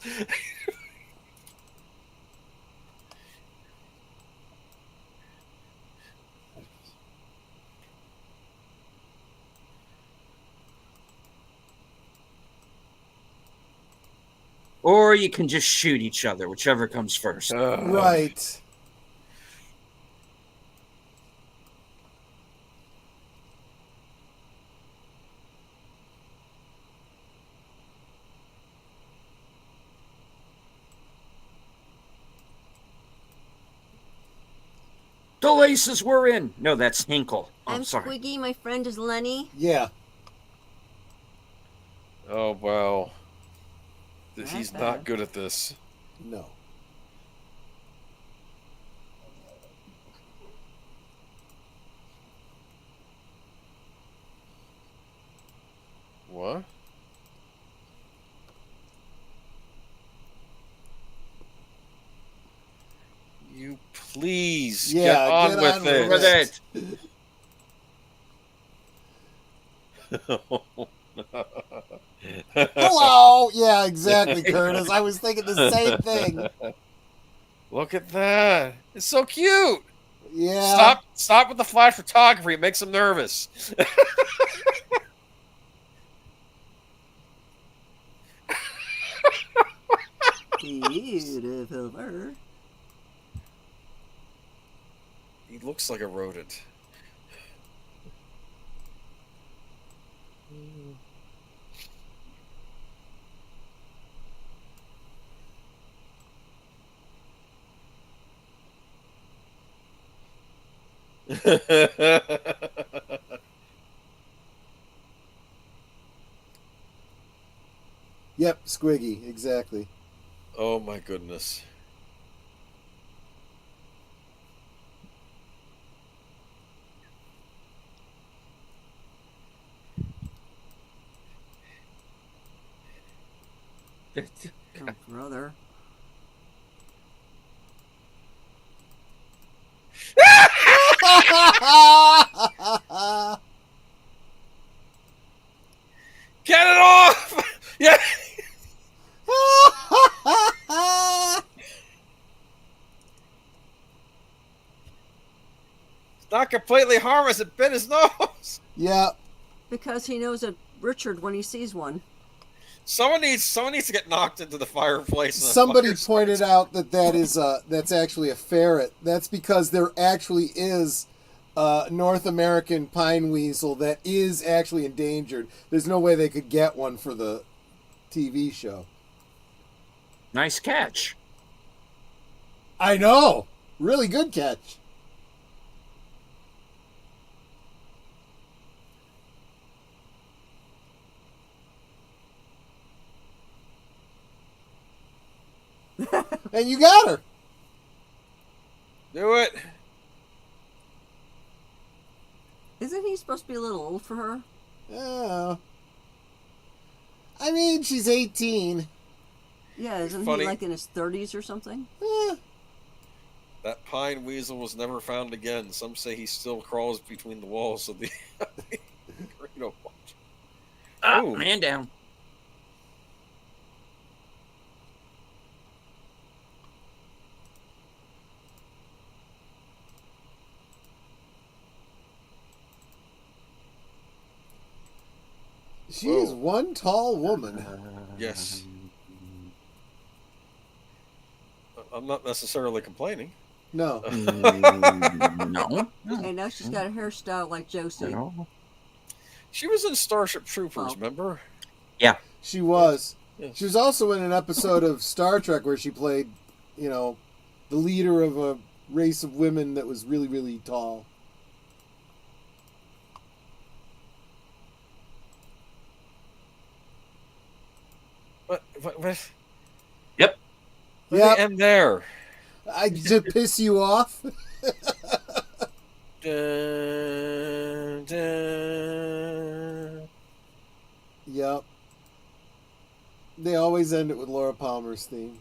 Or you can just shoot each other, whichever comes first. Right. The laces were in. No, that's Hinkle. Oh, I'm sorry. Squiggy. My friend is Lenny. Yeah. Oh, well. He's bad. not good at this. No. What? You please get on with it. With it. Hello. Yeah, exactly, Curtis. I was thinking the same thing. Look at that. It's so cute. Yeah. Stop with the flash photography. It makes them nervous. Beautiful fur. He looks like a rodent. Yep, Squiggy, exactly. Oh my goodness. Oh, brother. Get it off! Yeah. It's not completely harmless. It bit his nose. Yeah. Because he knows a Richard when he sees one. Someone needs to get knocked into the fireplace. And the Somebody fire pointed starts. out that's actually a ferret. That's because there actually is a North American pine weasel that is actually endangered. There's no way they could get one for the TV show. Nice catch. I know. Really good catch. And you got her. Do it. Isn't he supposed to be a little old for her? Oh. I mean, she's 18. Yeah, isn't Funny. he like in his 30s or something? Eh, That pine weasel was never found again. Some say he still crawls between the walls of the burrito watch. Ah, Ooh. man down. she is Whoa. one tall woman. Yes. I'm not necessarily complaining. No. No. And now she's got a hairstyle like Josie. No. She was in Starship Troopers, Oh. remember? Yeah. She was. Yes. She was also in an episode of Star Trek where she played, the leader of a race of women that was really, really tall. What? Yep. Let Yep. me end there. To piss you off? Dun, dun. Yep. They always end it with Laura Palmer's theme.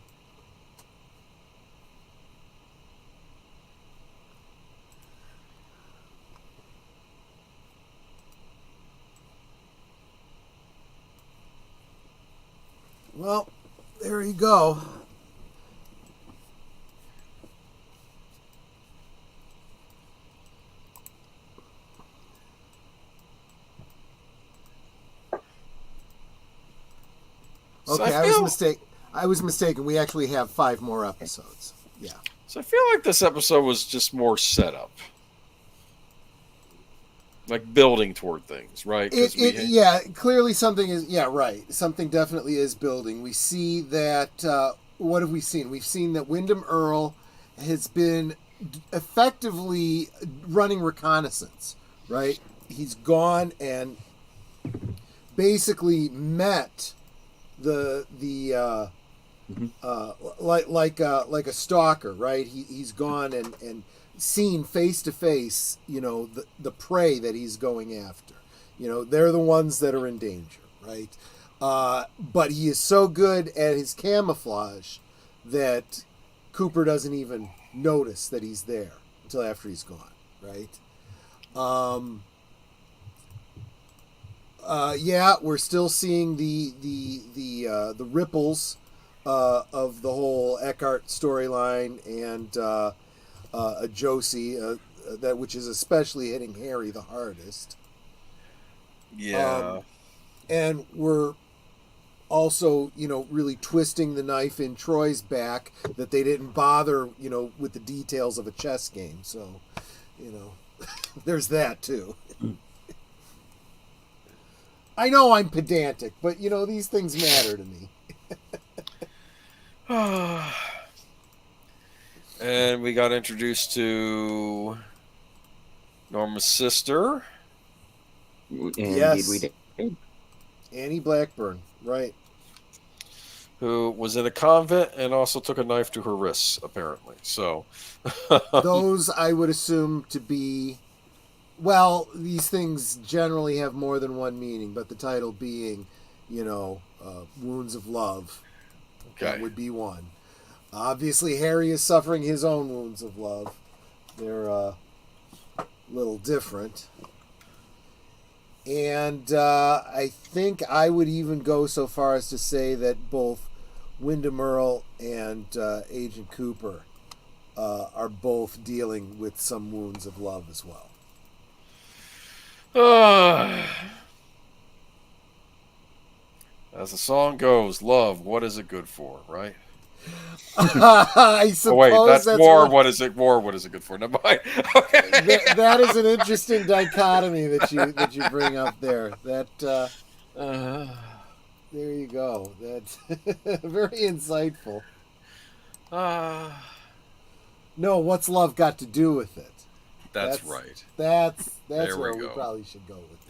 Well, there you go. So Okay, I feel- I was mistaken. We actually have 5 more episodes. Yeah. So I feel like this episode was just more setup. Like building toward things, right? 'Cause Yeah, clearly something is, yeah, right. Something definitely is building. We see that, what have we seen? We've seen that Wyndham Earl has been effectively running reconnaissance, right? He's gone and basically met like a stalker, right? He's gone and seen face to face, the prey that he's going after. They're the ones that are in danger, right? But he is so good at his camouflage that Cooper doesn't even notice that he's there until after he's gone, right? Yeah, we're still seeing the ripples of the whole Eckhart storyline and a Josie that which is especially hitting Harry the hardest. Yeah. And we're also, really twisting the knife in Troy's back that they didn't bother, with the details of a chess game. So, there's that too. I know I'm pedantic, but these things matter to me. And we got introduced to Norma's sister. Indeed, Yes. we did. Annie Blackburn, right. Who was in a convent and also took a knife to her wrists, apparently. So, Those I would assume to be, well, these things generally have more than one meaning, but the title being, Wounds of Love. That okay. would be one. Obviously, Harry is suffering his own wounds of love. They're a little different. And I think I would even go so far as to say that both Wyndham Earle and Agent Cooper are both dealing with some wounds of love as well. As the song goes, love, what is it good for, right? I suppose Oh, wait, that's war. what- What is it? War, what is it good for? Never mind. Okay. that is an interesting dichotomy that you bring up there. That there you go. That's very insightful. No, what's love got to do with it? That's right. That's There we where we go. probably should go with it.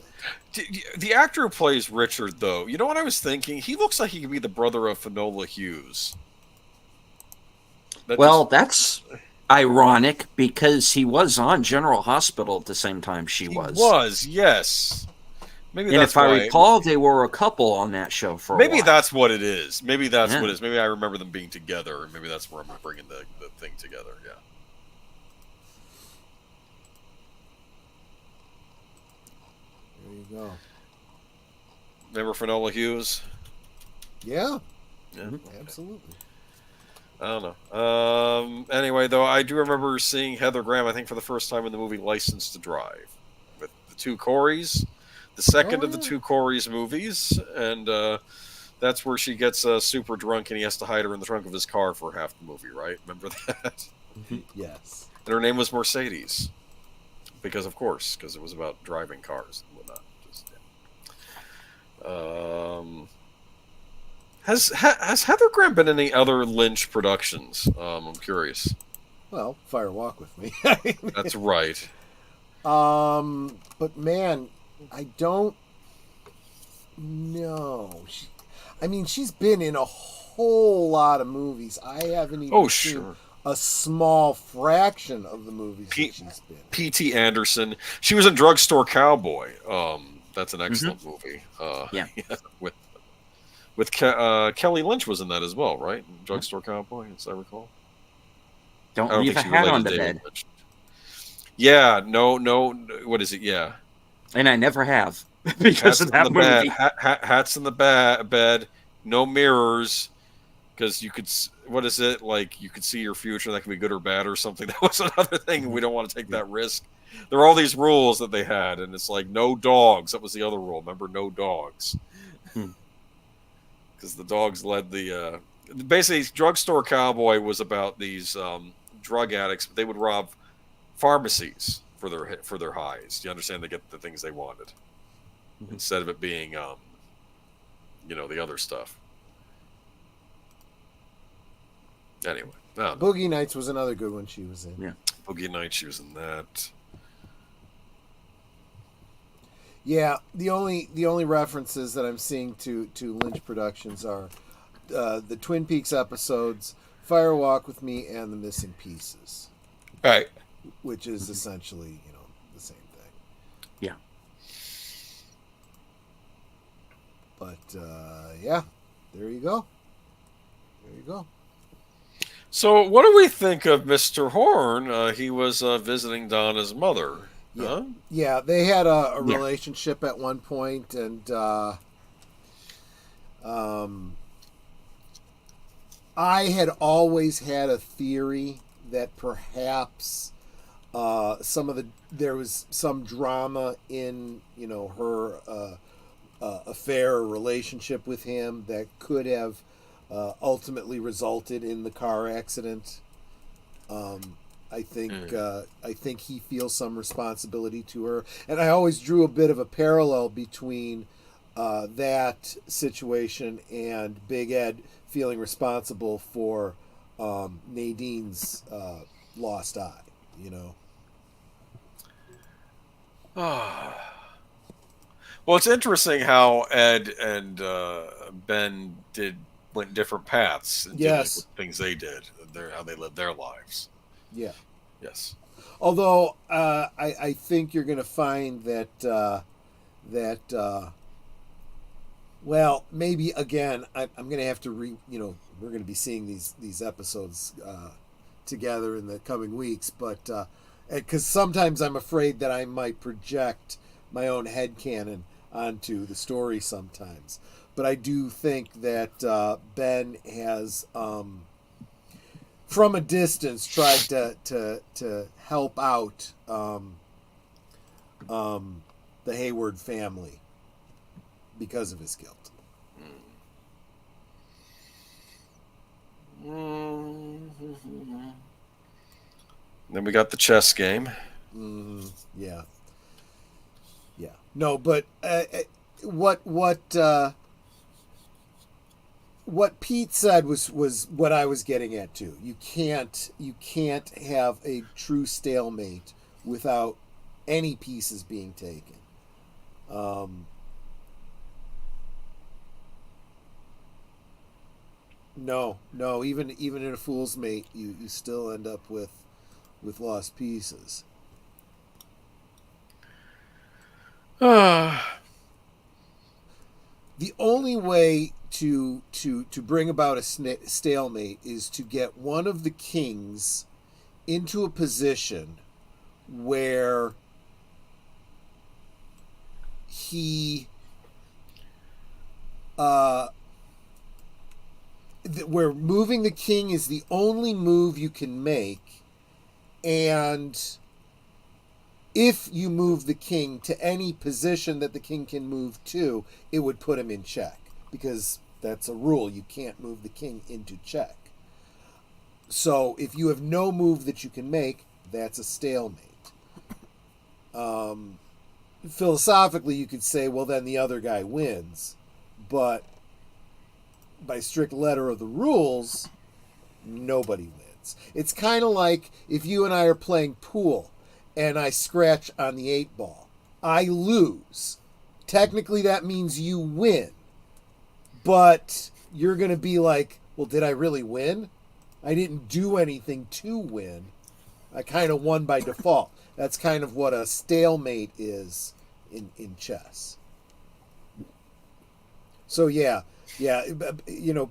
The actor who plays Richard, though, you know what I was thinking? He looks like he could be the brother of Finola Hughes. That's ironic because he was on General Hospital at the same time she he was. was, yes. Maybe And that's if I why. recall, they were a couple on that show for a Maybe while. that's what it is. Maybe that's Yeah. what it is. Maybe I remember them being together, and maybe that's where I'm bringing the thing together. Yeah. There you go. Remember Finola Hughes? Yeah, Yeah. absolutely. I don't know. Anyway, though, I do remember seeing Heather Graham, I think, for the first time in the movie License to Drive with the two Coreys, the second Oh, of the yeah. two Coreys movies, and that's where she gets super drunk and he has to hide her in the trunk of his car for half the movie, right? Remember that? Yes. And her name was Mercedes, because of course, because it was about driving cars and whatnot. Just, yeah. Has Heather Graham been in any other Lynch productions? I'm curious. Well, Fire Walk with Me. That's right. But man, I don't know. She's been in a whole lot of movies. I haven't even seen Sure. a small fraction of the movies that she's been in. P.T. Anderson. She was in Drugstore Cowboy. That's an excellent movie. Yeah. With Kelly Lynch was in that as well, right? Drugstore Cowboy, as I recall. Don't I don't leave think a she hat related on the to David bed. Lynch. Yeah, no. What is it? Yeah. And I never have because of that movie. Hats in the bed. No mirrors, because you could. What is it like? You could see your future. That could be good or bad or something. That was another thing. We don't want to take that risk. There are all these rules that they had, and it's like no dogs. That was the other rule. Remember, no dogs, because the dogs led the. Basically, Drugstore Cowboy was about these drug addicts. They would rob pharmacies for their highs. Do you understand? They get the things they wanted instead of it being, the other stuff. Anyway, no. Boogie Nights was another good one she was in. Yeah. Boogie Nights, she was in that. Yeah, the only references that I'm seeing to Lynch productions are the Twin Peaks episodes, Fire Walk with Me, and The Missing Pieces, Right. which is essentially the same thing. Yeah. But yeah, there you go. There you go. So, what do we think of Mr. Horn? He was visiting Donna's mother. Yeah, Huh? yeah. They had a Yeah. relationship at one point, and I had always had a theory that perhaps there was some drama in her affair or relationship with him that could have ultimately resulted in the car accident. I think he feels some responsibility to her, and I always drew a bit of a parallel between that situation and Big Ed feeling responsible for Nadine's lost eye. Well, it's interesting how Ed and Ben went different paths in dealing Yes. with things they did, how they lived their lives. Yeah. Yes. Although I think you're going to find that well, maybe again I'm going to have to we're going to be seeing these episodes together in the coming weeks, but because sometimes I'm afraid that I might project my own headcanon onto the story sometimes. But I do think that Ben has, from a distance, tried to help out the Hayward family because of his guilt. Then we got the chess game. Yeah. Yeah. No, but what Pete said was what I was getting at too. You can't have a true stalemate without any pieces being taken. No, even in a fool's mate, you still end up with lost pieces. The only way to bring about a stalemate is to get one of the kings into a position where he where moving the king is the only move you can make, and if you move the king to any position that the king can move to, it would put him in check, because that's a rule. You can't move the king into check. So if you have no move that you can make, that's a stalemate. Philosophically, you could say, well, then the other guy wins. But by strict letter of the rules, nobody wins. It's kind of like if you and I are playing pool and I scratch on the 8 ball. I lose. Technically, that means you win. But you're going to be like, well, did I really win? I didn't do anything to win. I kind of won by default. That's kind of what a stalemate is in chess. So, yeah,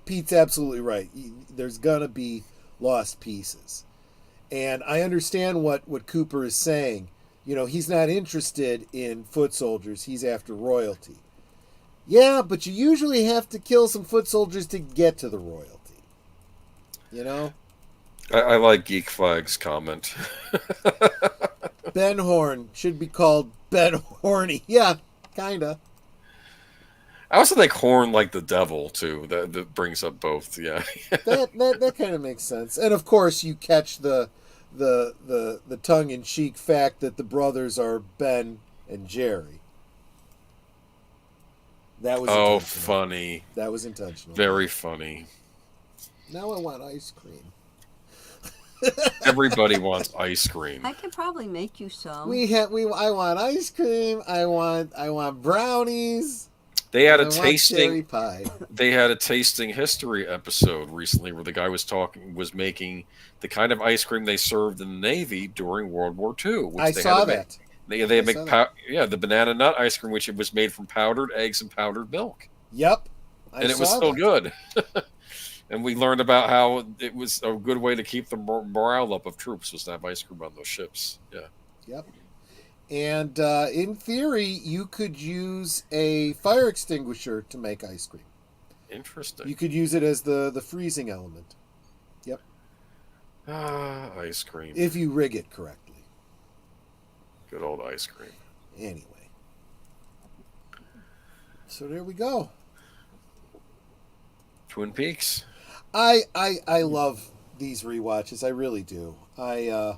Pete's absolutely right. There's going to be lost pieces. And I understand what Cooper is saying. He's not interested in foot soldiers. He's after royalty. Yeah, but you usually have to kill some foot soldiers to get to the royalty. I like Geek Flag's comment. Ben Horn should be called Ben Horny. Yeah, kinda. I also think Horn like the devil too. That brings up both. Yeah. that kind of makes sense. And of course, you catch the tongue-in-cheek fact that the brothers are Ben and Jerry. That was intentional. Funny. That was intentional. Very funny. Now I want ice cream. Everybody wants ice cream. I can probably make you some. I want ice cream. I want brownies. They had I a want tasting cherry pie. They had a tasting history episode recently where the guy was making the kind of ice cream they served in the Navy during World War II. Which I saw that. They make the banana nut ice cream, which it was made from powdered eggs and powdered milk. Yep. And it was still good. And we learned about how it was a good way to keep the morale up of troops was to have ice cream on those ships. Yeah. Yep. And in theory, you could use a fire extinguisher to make ice cream. Interesting. You could use it as the freezing element. Yep. Ice cream. If you rig it correctly. Good old ice cream. Anyway. So there we go. Twin Peaks. I love these rewatches. I really do. I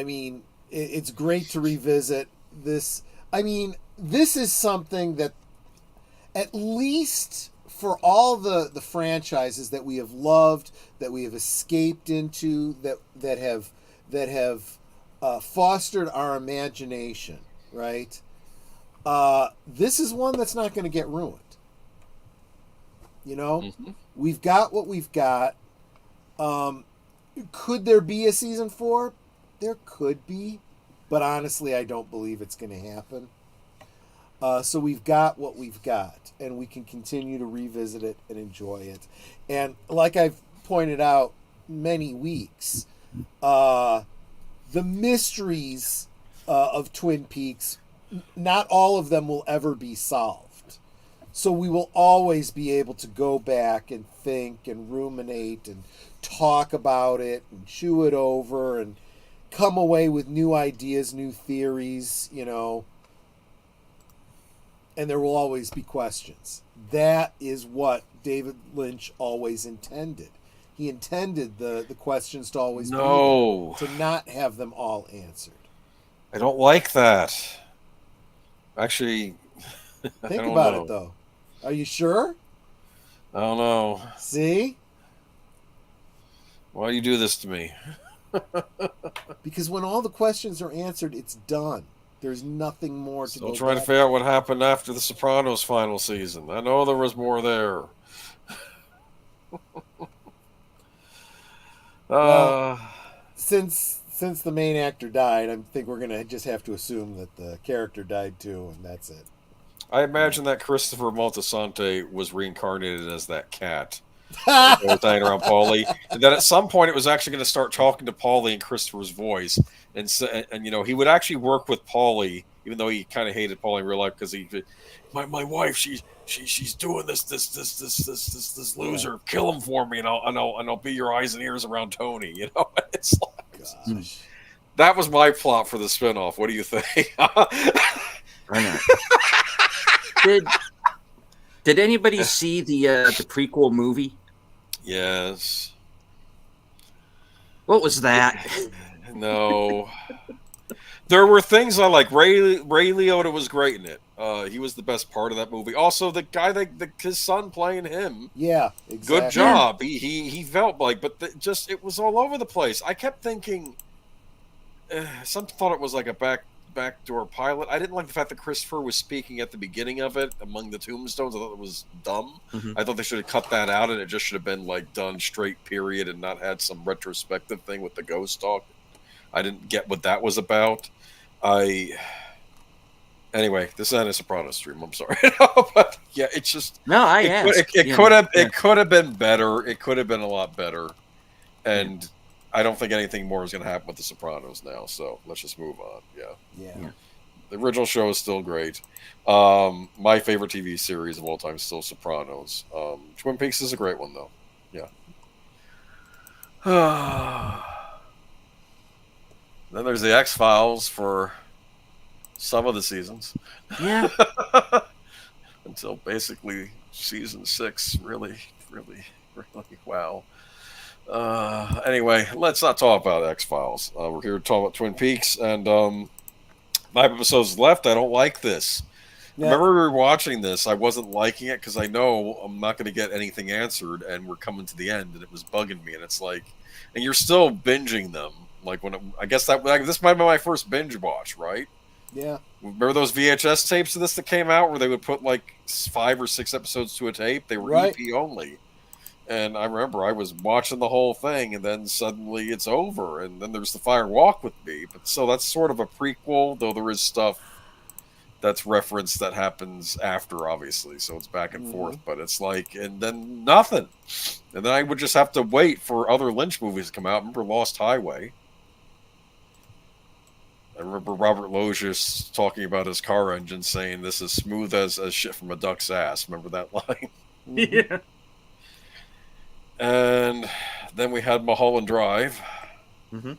mean, it's great to revisit this. I mean, this is something that, at least for all the franchises that we have loved, that we have escaped into, that have fostered our imagination, right? This is one that's not going to get ruined. You know, we've got what we've got. Could there be a season 4? There could be, but honestly, I don't believe it's going to happen. So we've got what we've got, and we can continue to revisit it and enjoy it. And like I've pointed out many weeks, the mysteries of Twin Peaks, not all of them will ever be solved. So we will always be able to go back and think and ruminate and talk about it and chew it over and come away with new ideas, new theories, you know. And there will always be questions. That is what David Lynch always intended. He intended the questions to always be there, to not have them all answered. I don't like that. Actually, think about it, though. Are you sure? I don't know. See? Why do you do this to me? Because when all the questions are answered, it's done. There's nothing more to go Still trying to figure out what happened after The Sopranos final season. I know there was more there. Well, since the main actor died, I think we're going to just have to assume that the character died too, and that's it. I imagine that Christopher Moltisanti was reincarnated as that cat. Was hanging around Paulie, and then at some point it was actually going to start talking to Paulie in Christopher's voice, and you know, he would actually work with Paulie, even though he kind of hated Paulie in real life because my wife she's doing this loser, kill him for me, and I'll be your eyes and ears around Tony, you know. It's like, gosh. That was my plot for the spinoff. What do you think? I know. Did anybody see the prequel movie? Yes. What was that? No. There were things I like. Ray Liotta was great in it. He was the best part of that movie. Also, the guy his son playing him. Yeah, exactly. Good job. He felt like, but it was all over the place. I kept thinking. Some thought it was like a backdoor pilot. I didn't like the fact that Christopher was speaking at the beginning of it among the tombstones. I thought it was dumb. Mm-hmm. I thought they should have cut that out, and it just should have been like done straight period and not had some retrospective thing with the ghost talk. I didn't get what that was about. Anyway, this isn't a Sopranos stream. I'm sorry, but yeah, it's just it could have been better. It could have been a lot better, and I don't think anything more is going to happen with the Sopranos now. So let's just move on. Yeah. The original show is still great. My favorite TV series of all time is still Sopranos. Twin Peaks is a great one, though. Yeah. Then there's the X-Files for some of the seasons. Yeah. Until basically season 6. Really, wow. Anyway, let's not talk about X-Files. We're here to talk about Twin Peaks, and 5 episodes left. I don't like this. Yeah. I remember we were watching this. I wasn't liking it because I know I'm not going to get anything answered, and we're coming to the end, and it was bugging me. And it's like, and you're still binging them. Like I guess this might be my first binge watch, right? Yeah. Remember those VHS tapes of this that came out where they would put like 5 or 6 episodes to a tape? They were EP only. And I remember I was watching the whole thing, and then suddenly it's over, and then there's the Fire Walk with Me. But so that's sort of a prequel, though there is stuff that's referenced that happens after, obviously. So it's back and forth, but it's like, and then nothing. And then I would just have to wait for other Lynch movies to come out. Remember Lost Highway? remember Robert Logis talking about his car engine, saying this is smooth as shit from a duck's ass. Remember that line? Yeah. And then we had Mulholland Drive. Mm-hmm.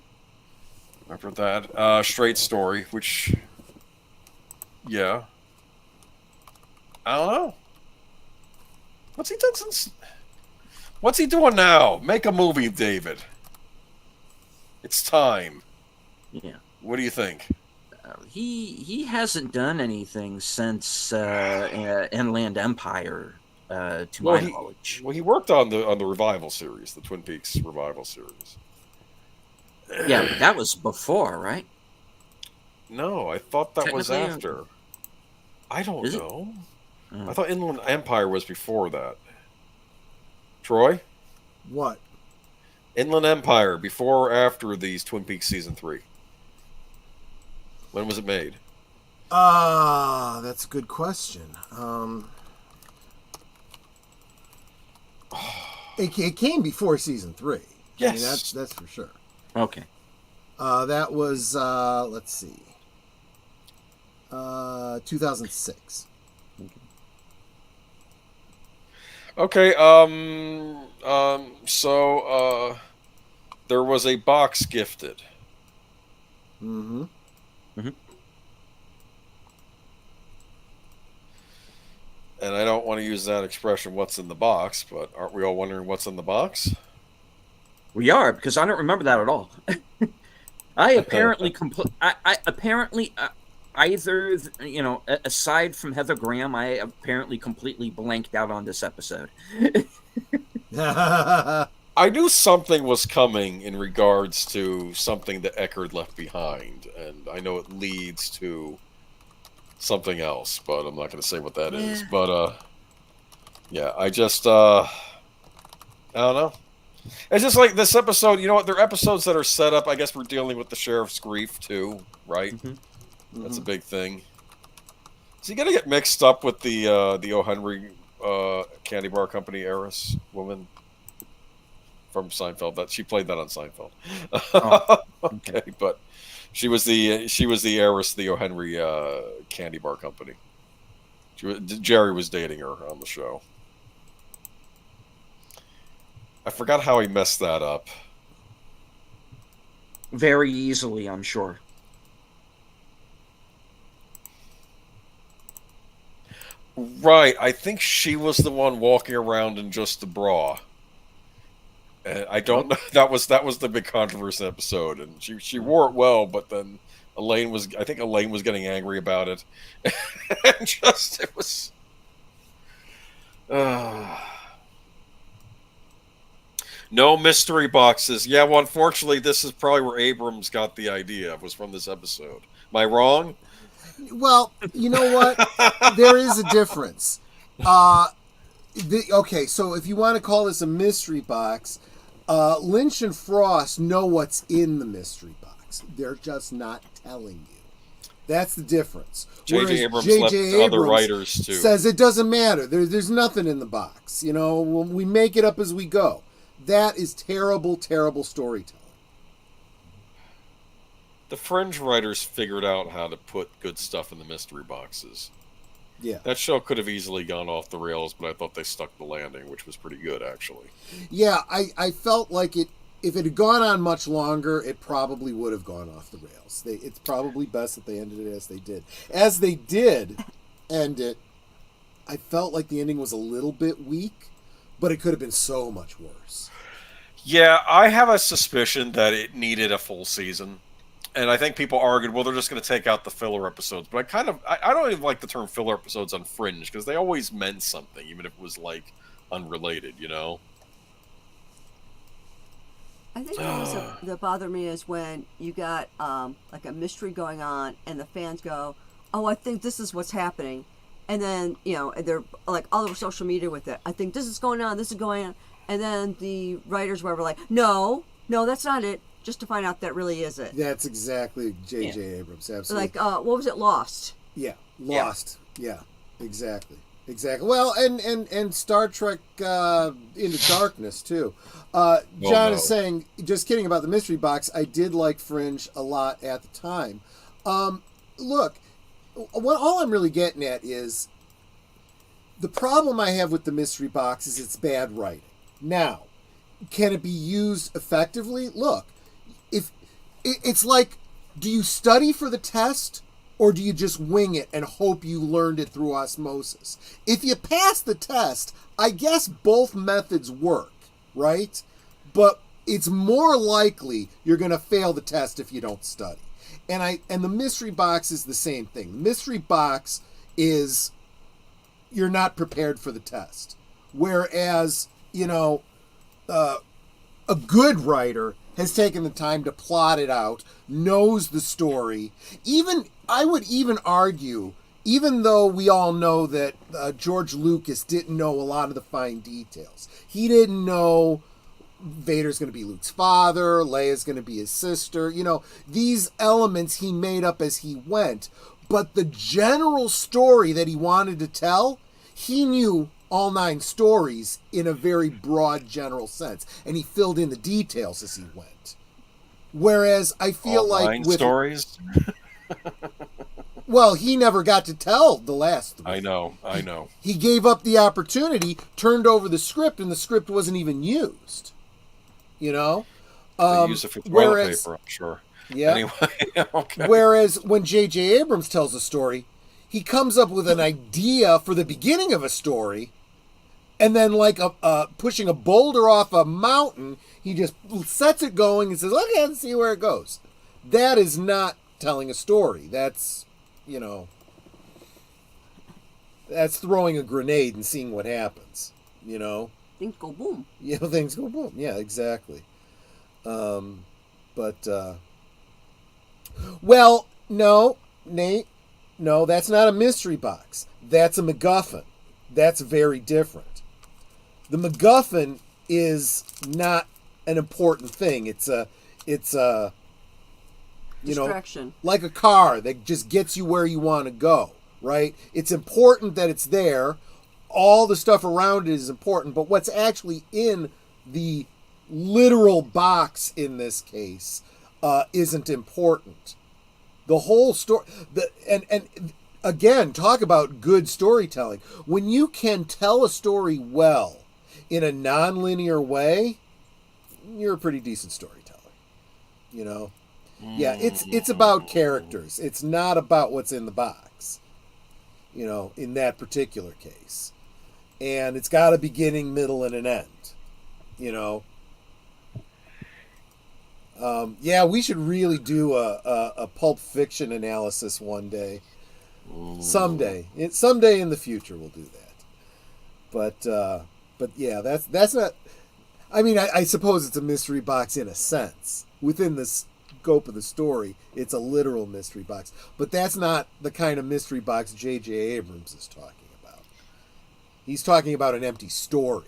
Remember that? Straight Story, which, yeah. I don't know. What's he done since? What's he doing now? Make a movie, David. It's time. Yeah. What do you think? He hasn't done anything since Inland Empire, to my knowledge. Well, he worked on the revival series, the Twin Peaks revival series. Yeah, but that was before, right? No, I thought that was Technically, after. I don't Is it? know. Oh. I thought Inland Empire was before that. Troy? What? Inland Empire, before or after these Twin Peaks season 3? When was it made? That's a good question. It came before season 3. Yes. I mean, that's for sure. Okay. That was let's see, 2006. Okay, so there was a box gifted. Mm-hmm. And I don't want to use that expression, what's in the box, but aren't we all wondering what's in the box? We are, because I don't remember that at all. I apparently I apparently either, you know, aside from Heather Graham, I apparently completely blanked out on this episode. I knew something was coming in regards to something that Eckerd left behind, and I know it leads to something else, but I'm not going to say what that is. But yeah, I just I don't know. It's just like this episode. You know what? There are episodes that are set up. I guess we're dealing with the sheriff's grief too, right? Mm-hmm. That's a big thing. Is he gonna get mixed up with the O. Henry candy bar company heiress woman from Seinfeld? That she played that on Seinfeld. Oh, okay, but she was the heiress of the O. Henry candy bar company. Jerry was dating her on the show. I forgot how he messed that up. Very easily, I'm sure. Right, I think she was the one walking around in just the bra. And I don't know. That was the big controversy episode, and she wore it well, but then Elaine was getting angry about it, and just it was. No mystery boxes. Yeah, well, unfortunately, this is probably where Abrams got the idea. Was from this episode. Am I wrong? Well, you know what? There is a difference. Okay, so if you want to call this a mystery box, Lynch and Frost know what's in the mystery box. They're just not telling you. That's the difference. J.J. Abrams left other writers too. Says it doesn't matter. There's nothing in the box. You know, we make it up as we go. That is terrible, terrible storytelling. The Fringe writers figured out how to put good stuff in the mystery boxes. Yeah. That show could have easily gone off the rails, but I thought they stuck the landing, which was pretty good, actually. Yeah, I felt like if it had gone on much longer, it probably would have gone off the rails. It's probably best that they ended it as they did. As they did end it, I felt like the ending was a little bit weak, but it could have been so much worse. Yeah, I have a suspicion that it needed a full season. And I think people argued, well, they're just going to take out the filler episodes. But I don't even like the term filler episodes on Fringe, because they always meant something, even if it was, like, unrelated, you know? I think that bothered me is when you got like a mystery going on and the fans go, oh, I think this is what's happening. And then, you know, they're like all over social media with it. I think this is going on, this is going on. And then the writers were like, no, that's not it. Just to find out that really is it. That's exactly J.J. Abrams, absolutely. Like, what was it, Lost? Yeah, Lost. Yeah, exactly. Well, and Star Trek Into Darkness, too. John is saying, just kidding about the mystery box, I did like Fringe a lot at the time. Look, all I'm really getting at is the problem I have with the mystery box is it's bad writing. Now, can it be used effectively? Look, if it's like, do you study for the test or do you just wing it and hope you learned it through osmosis? If you pass the test, I guess both methods work, right? But it's more likely you're going to fail the test if you don't study. And the mystery box is the same thing. The mystery box is you're not prepared for the test. Whereas, a good writer has taken the time to plot it out, knows the story. I would even argue, even though we all know that George Lucas didn't know a lot of the fine details. He didn't know Vader's going to be Luke's father, Leia's going to be his sister. These elements he made up as he went. But the general story that he wanted to tell, he knew all 9 stories in a very broad general sense. And he filled in the details as he went. Whereas I feel all like 9 with stories? Well, he never got to tell the last 3. I know. He gave up the opportunity, turned over the script, and the script wasn't even used. They use it for toilet paper, I'm sure. Yeah. Anyway, okay. Whereas when J.J. Abrams tells a story, he comes up with an idea for the beginning of a story, and then like pushing a boulder off a mountain, he just sets it going and says, okay, let's see where it goes. That is not telling a story. That's, that's throwing a grenade and seeing what happens, Things go boom. Things go boom. Yeah, exactly. Well, no, Nate, no, that's not a mystery box. That's a MacGuffin. That's very different. The MacGuffin is not an important thing. It's a Distraction. like a car that just gets you where you want to go, right? It's important that it's there. All the stuff around it is important, but what's actually in the literal box in this case isn't important. The whole story, and again, talk about good storytelling. When you can tell a story well in a non-linear way, you're a pretty decent storyteller. Yeah, it's about characters. It's not about what's in the box. In that particular case. And it's got a beginning, middle, and an end. Yeah, we should really do a Pulp Fiction analysis one day. Someday. Someday in the future we'll do that. But yeah, that's not... I mean, I suppose it's a mystery box in a sense. Within the scope of the story, it's a literal mystery box. But that's not the kind of mystery box J.J. Abrams is talking about. He's talking about an empty story.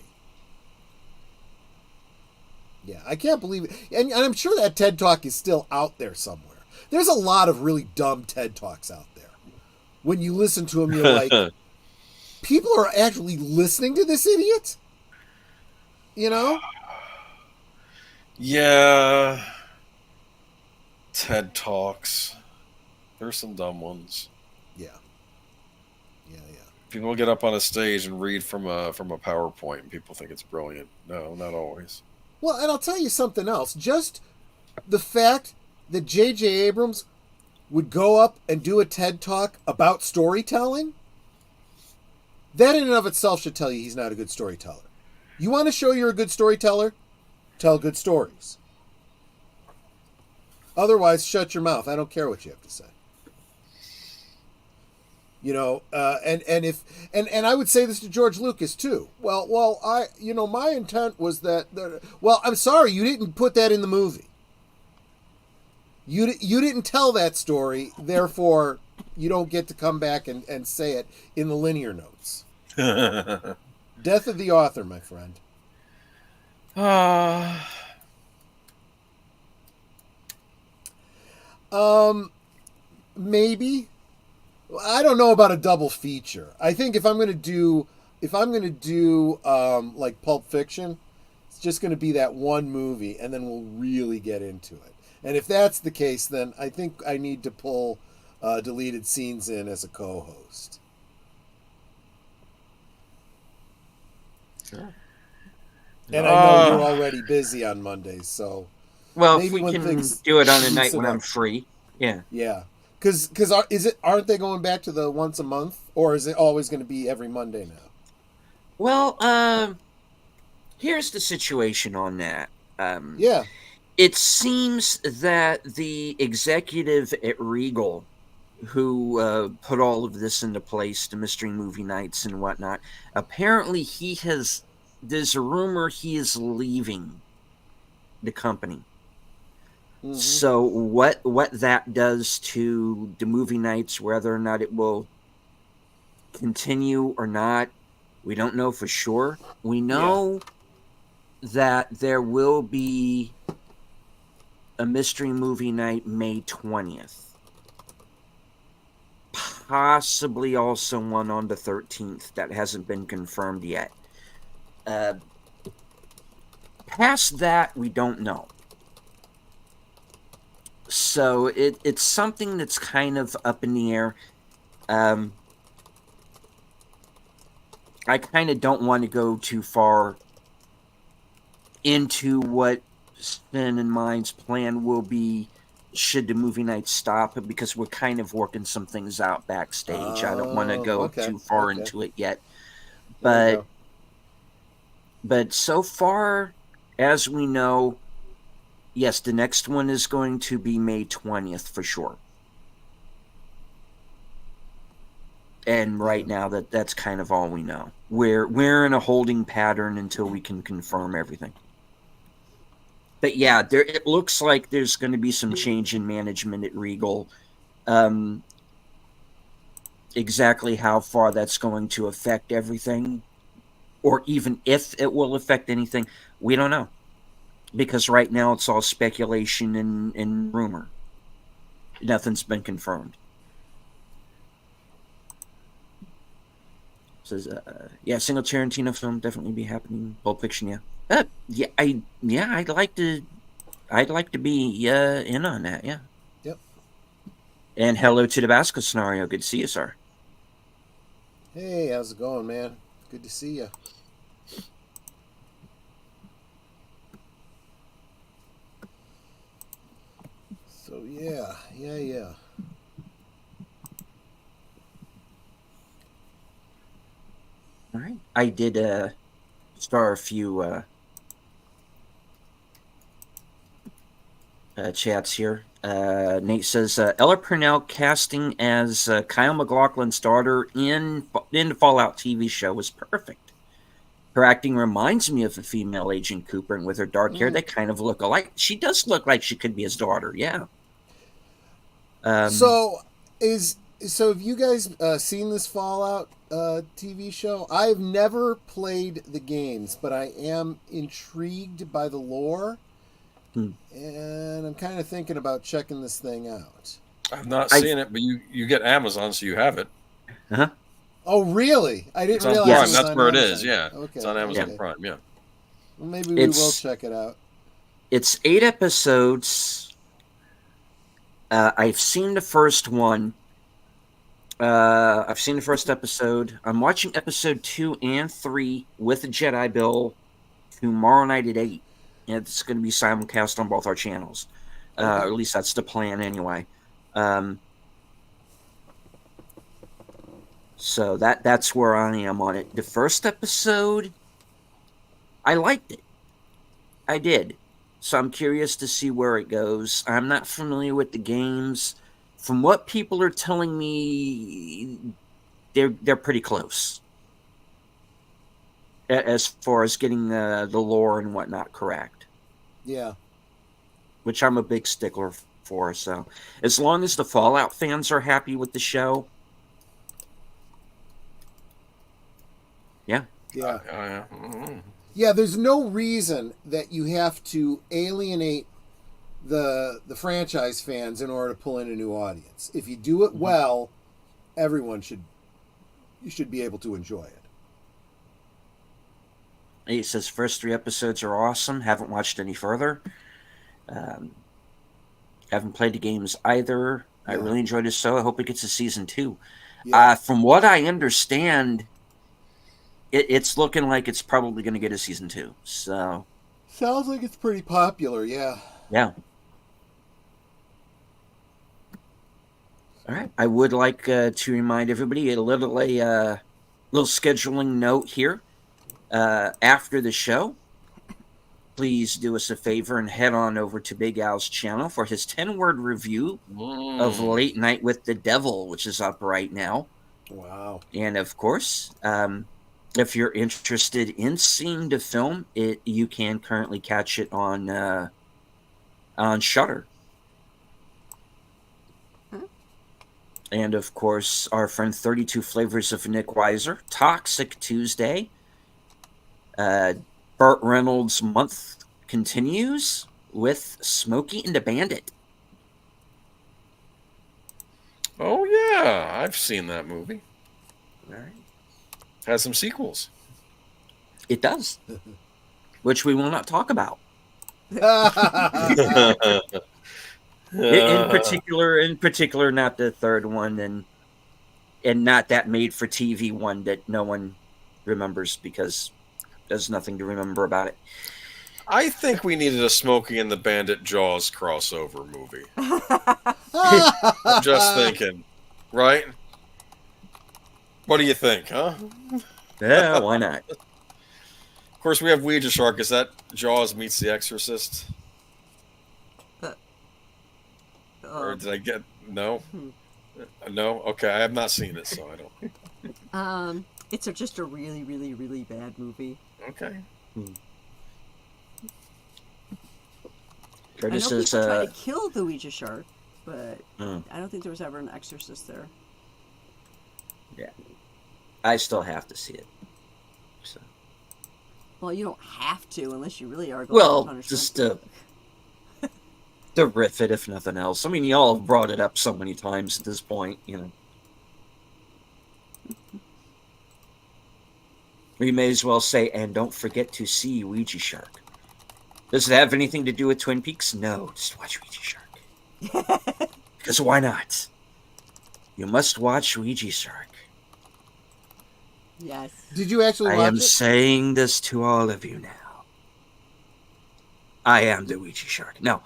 Yeah, I can't believe it. And I'm sure that TED Talk is still out there somewhere. There's a lot of really dumb TED Talks out there. When you listen to them, you're like, people are actually listening to this idiot? Yeah. TED Talks. There's some dumb ones. Yeah. People get up on a stage and read from a PowerPoint and people think it's brilliant. No, not always. Well, and I'll tell you something else. Just the fact that J.J. Abrams would go up and do a TED Talk about storytelling, that in and of itself should tell you he's not a good storyteller. You want to show you're a good storyteller? Tell good stories. Otherwise, shut your mouth. I don't care what you have to say. And I would say this to George Lucas too. Well, my intent was that. Well, I'm sorry, you didn't put that in the movie. You didn't tell that story, therefore you don't get to come back and say it in the linear notes. Death of the author, my friend. Maybe. I don't know about a double feature. I think if I'm gonna do like Pulp Fiction, it's just gonna be that one movie, and then we'll really get into it. And if that's the case, then I think I need to pull deleted scenes in as a co-host. Sure. And I know you're already busy on Mondays, so Well, maybe if we when can things do it on a night loosen when I'm up. free. Yeah. Yeah, because aren't they going back to the once a month, or is it always going to be every Monday now? Well, here's the situation on that. Yeah. It seems that the executive at Regal, who put all of this into place, the mystery movie nights and whatnot, apparently there's a rumor he is leaving the company. Mm-hmm. So what that does to the movie nights, whether or not it will continue or not, we don't know for sure. We know that there will be a mystery movie night May 20th. Possibly also one on the 13th that hasn't been confirmed yet. Past that, we don't know. So it's something that's kind of up in the air. I kind of don't want to go too far into what Spin and Mind's plan will be should the movie night stop, because we're kind of working some things out backstage. I don't want to go too far into it yet. But so far, as we know, yes, the next one is going to be May 20th for sure. And right now, that's kind of all we know. We're in a holding pattern until we can confirm everything. But yeah, it looks like there's going to be some change in management at Regal. Exactly how far that's going to affect everything, or even if it will affect anything, we don't know. Because right now it's all speculation and rumor. Nothing's been confirmed. Says, single Tarantino film definitely be happening. Pulp Fiction, yeah. I'd like to be in on that, yeah. Yep. And hello to the Basco scenario. Good to see you, sir. Hey, how's it going, man? Good to see you. So yeah. All right. I did star a few chats here. Nate says Ella Purnell casting as Kyle MacLachlan's daughter in the Fallout TV show was perfect. Her acting reminds me of a female Agent Cooper, and with her dark hair, they kind of look alike. She does look like she could be his daughter, yeah. So have you guys seen this Fallout TV show? I've never played the games, but I am intrigued by the lore, and I'm kind of thinking about checking this thing out. I've not seen it, but you get Amazon, so you have it. Uh-huh. Oh, really? I didn't realize Prime. it was That's on where Amazon. it is. Yeah, okay. It's on Amazon Prime. Yeah. Well, maybe we will check it out. It's 8 episodes. I've seen the first one. I've seen the first episode. I'm watching episode 2 and 3 with Jedi Bill tomorrow night at 8. And it's going to be simulcast on both our channels. Or at least that's the plan anyway. So that's where I am on it. The first episode, I liked it. I did. So I'm curious to see where it goes. I'm not familiar with the games. From what people are telling me, they're pretty close. As far as getting the lore and whatnot correct. Yeah. Which I'm a big stickler for. So as long as the Fallout fans are happy with the show, yeah. Yeah, there's no reason that you have to alienate the franchise fans in order to pull in a new audience. If you do it well, everyone should be able to enjoy it. It says first 3 episodes are awesome. Haven't watched any further. Haven't played the games either. I Yeah. really enjoyed it, so I hope it gets a season 2. Yeah. From what I understand, it's looking like it's probably going to get a season 2. So, Sounds like it's pretty popular. Yeah. yeah. All right. I would like to remind everybody a little scheduling note here. After the show, please do us a favor and head on over to Big Al's channel for his 10-word review of Late Night with the Devil, which is up right now. Wow. And of course, if you're interested in seeing the film, you can currently catch it on Shudder. And of course, our friend 32 Flavors of Nick Weiser, Toxic Tuesday. Burt Reynolds' month continues with Smokey and the Bandit. Oh yeah, I've seen that movie. All right. Has some sequels. It does, which we will not talk about. In particular, not the third one, and not that made-for-TV one that no one remembers because there's nothing to remember about it. I think we needed a Smokey and the Bandit Jaws crossover movie. I'm just thinking, right? What do you think, huh? Yeah, why not? Of course, we have Ouija Shark. Is that Jaws meets The Exorcist? Or did I get... No? No? Okay, I have not seen it, so I don't... It's just a really, really, really bad movie. Okay. I know Curtis people is, tried to kill the Ouija shark, but Hmm. I don't think there was ever an exorcist there. Yeah. I still have to see it. So. Well, you don't have to unless you really are going for Well, punishment. just to riff it, if nothing else. I mean, y'all have brought it up so many times at this point, you know. We may as well say, and don't forget to see Ouija Shark. Does it have anything to do with Twin Peaks? No, just watch Ouija Shark. Because why not? You must watch Ouija Shark. Yes. Did you actually I watch am it? saying this to all of you now. I am the Ouija Shark. No,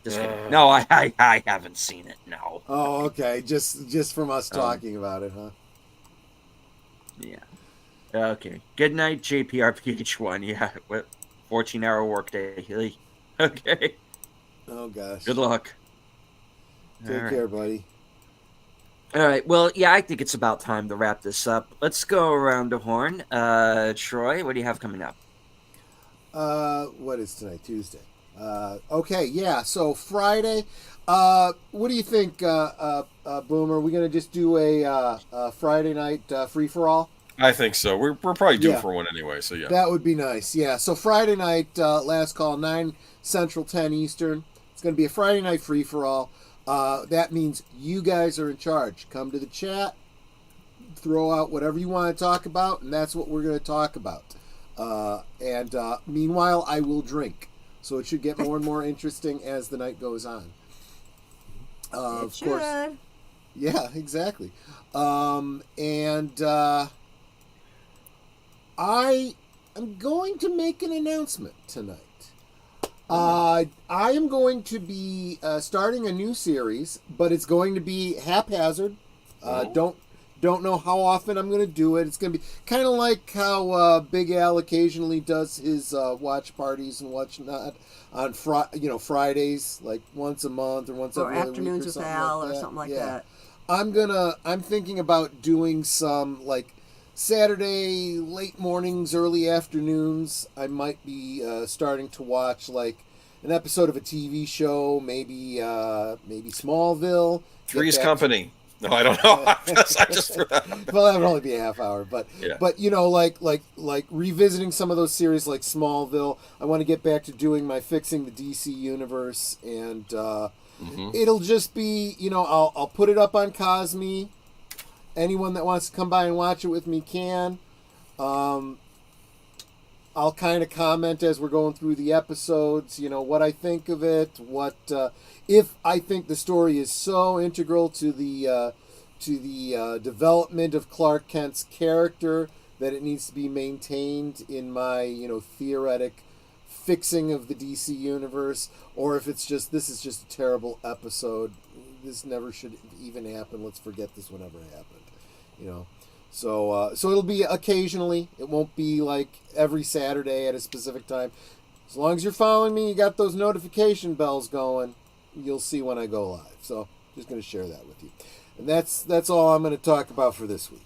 just kidding. No, I haven't seen it. No. Oh, okay. Just from us talking about it, huh? Yeah. Okay. Good night, JPRPH1. Yeah. 14-hour workday. Okay. Oh gosh. Good luck. Take All care, right. buddy. All right. Well, yeah, I think it's about time to wrap this up. Let's go around the horn. Troy, what do you have coming up? What is tonight? Tuesday. Okay, yeah. So Friday. What do you think, Boomer? Are we gonna just do a Friday night free for all? I think so. We're probably due Yeah. for one anyway, so yeah. That would be nice. Yeah. So Friday night, last call, 9 Central, 10 Eastern. It's gonna be a Friday night free for all. That means you guys are in charge. Come to the chat, throw out whatever you want to talk about, and that's what we're going to talk about. And meanwhile, I will drink. So it should get more and more interesting as the night goes on. Of course. Yeah, exactly. I am going to make an announcement tonight. I am going to be starting a new series, but it's going to be haphazard. Don't know how often I'm going to do it. It's going to be kind of like how Big Al occasionally does his watch parties and whatnot on Fridays, like once a month or once Or every other afternoons week or with something Al like or that. something like Yeah. that. I'm thinking about doing some like Saturday late mornings, early afternoons. I might be starting to watch like an episode of a TV show, maybe Smallville. Three's Get back Company. No, I don't know. I just threw that out there. well, that would only be a half hour, but Yeah. but like revisiting some of those series like Smallville. I want to get back to doing my fixing the DC universe, and it'll just be I'll put it up on Cosme. Anyone that wants to come by and watch it with me can. I'll I'll kind of comment as we're going through the episodes, what I think of it, if I think the story is so integral to the development of Clark Kent's character that it needs to be maintained in my, theoretic fixing of the DC universe, or if it's just, this is just a terrible episode. This never should even happen. Let's forget this one ever happened, So it'll be occasionally. It won't be like every Saturday at a specific time. As long as you're following me, you got those notification bells going, you'll see when I go live. So just going to share that with you. And that's all I'm going to talk about for this week.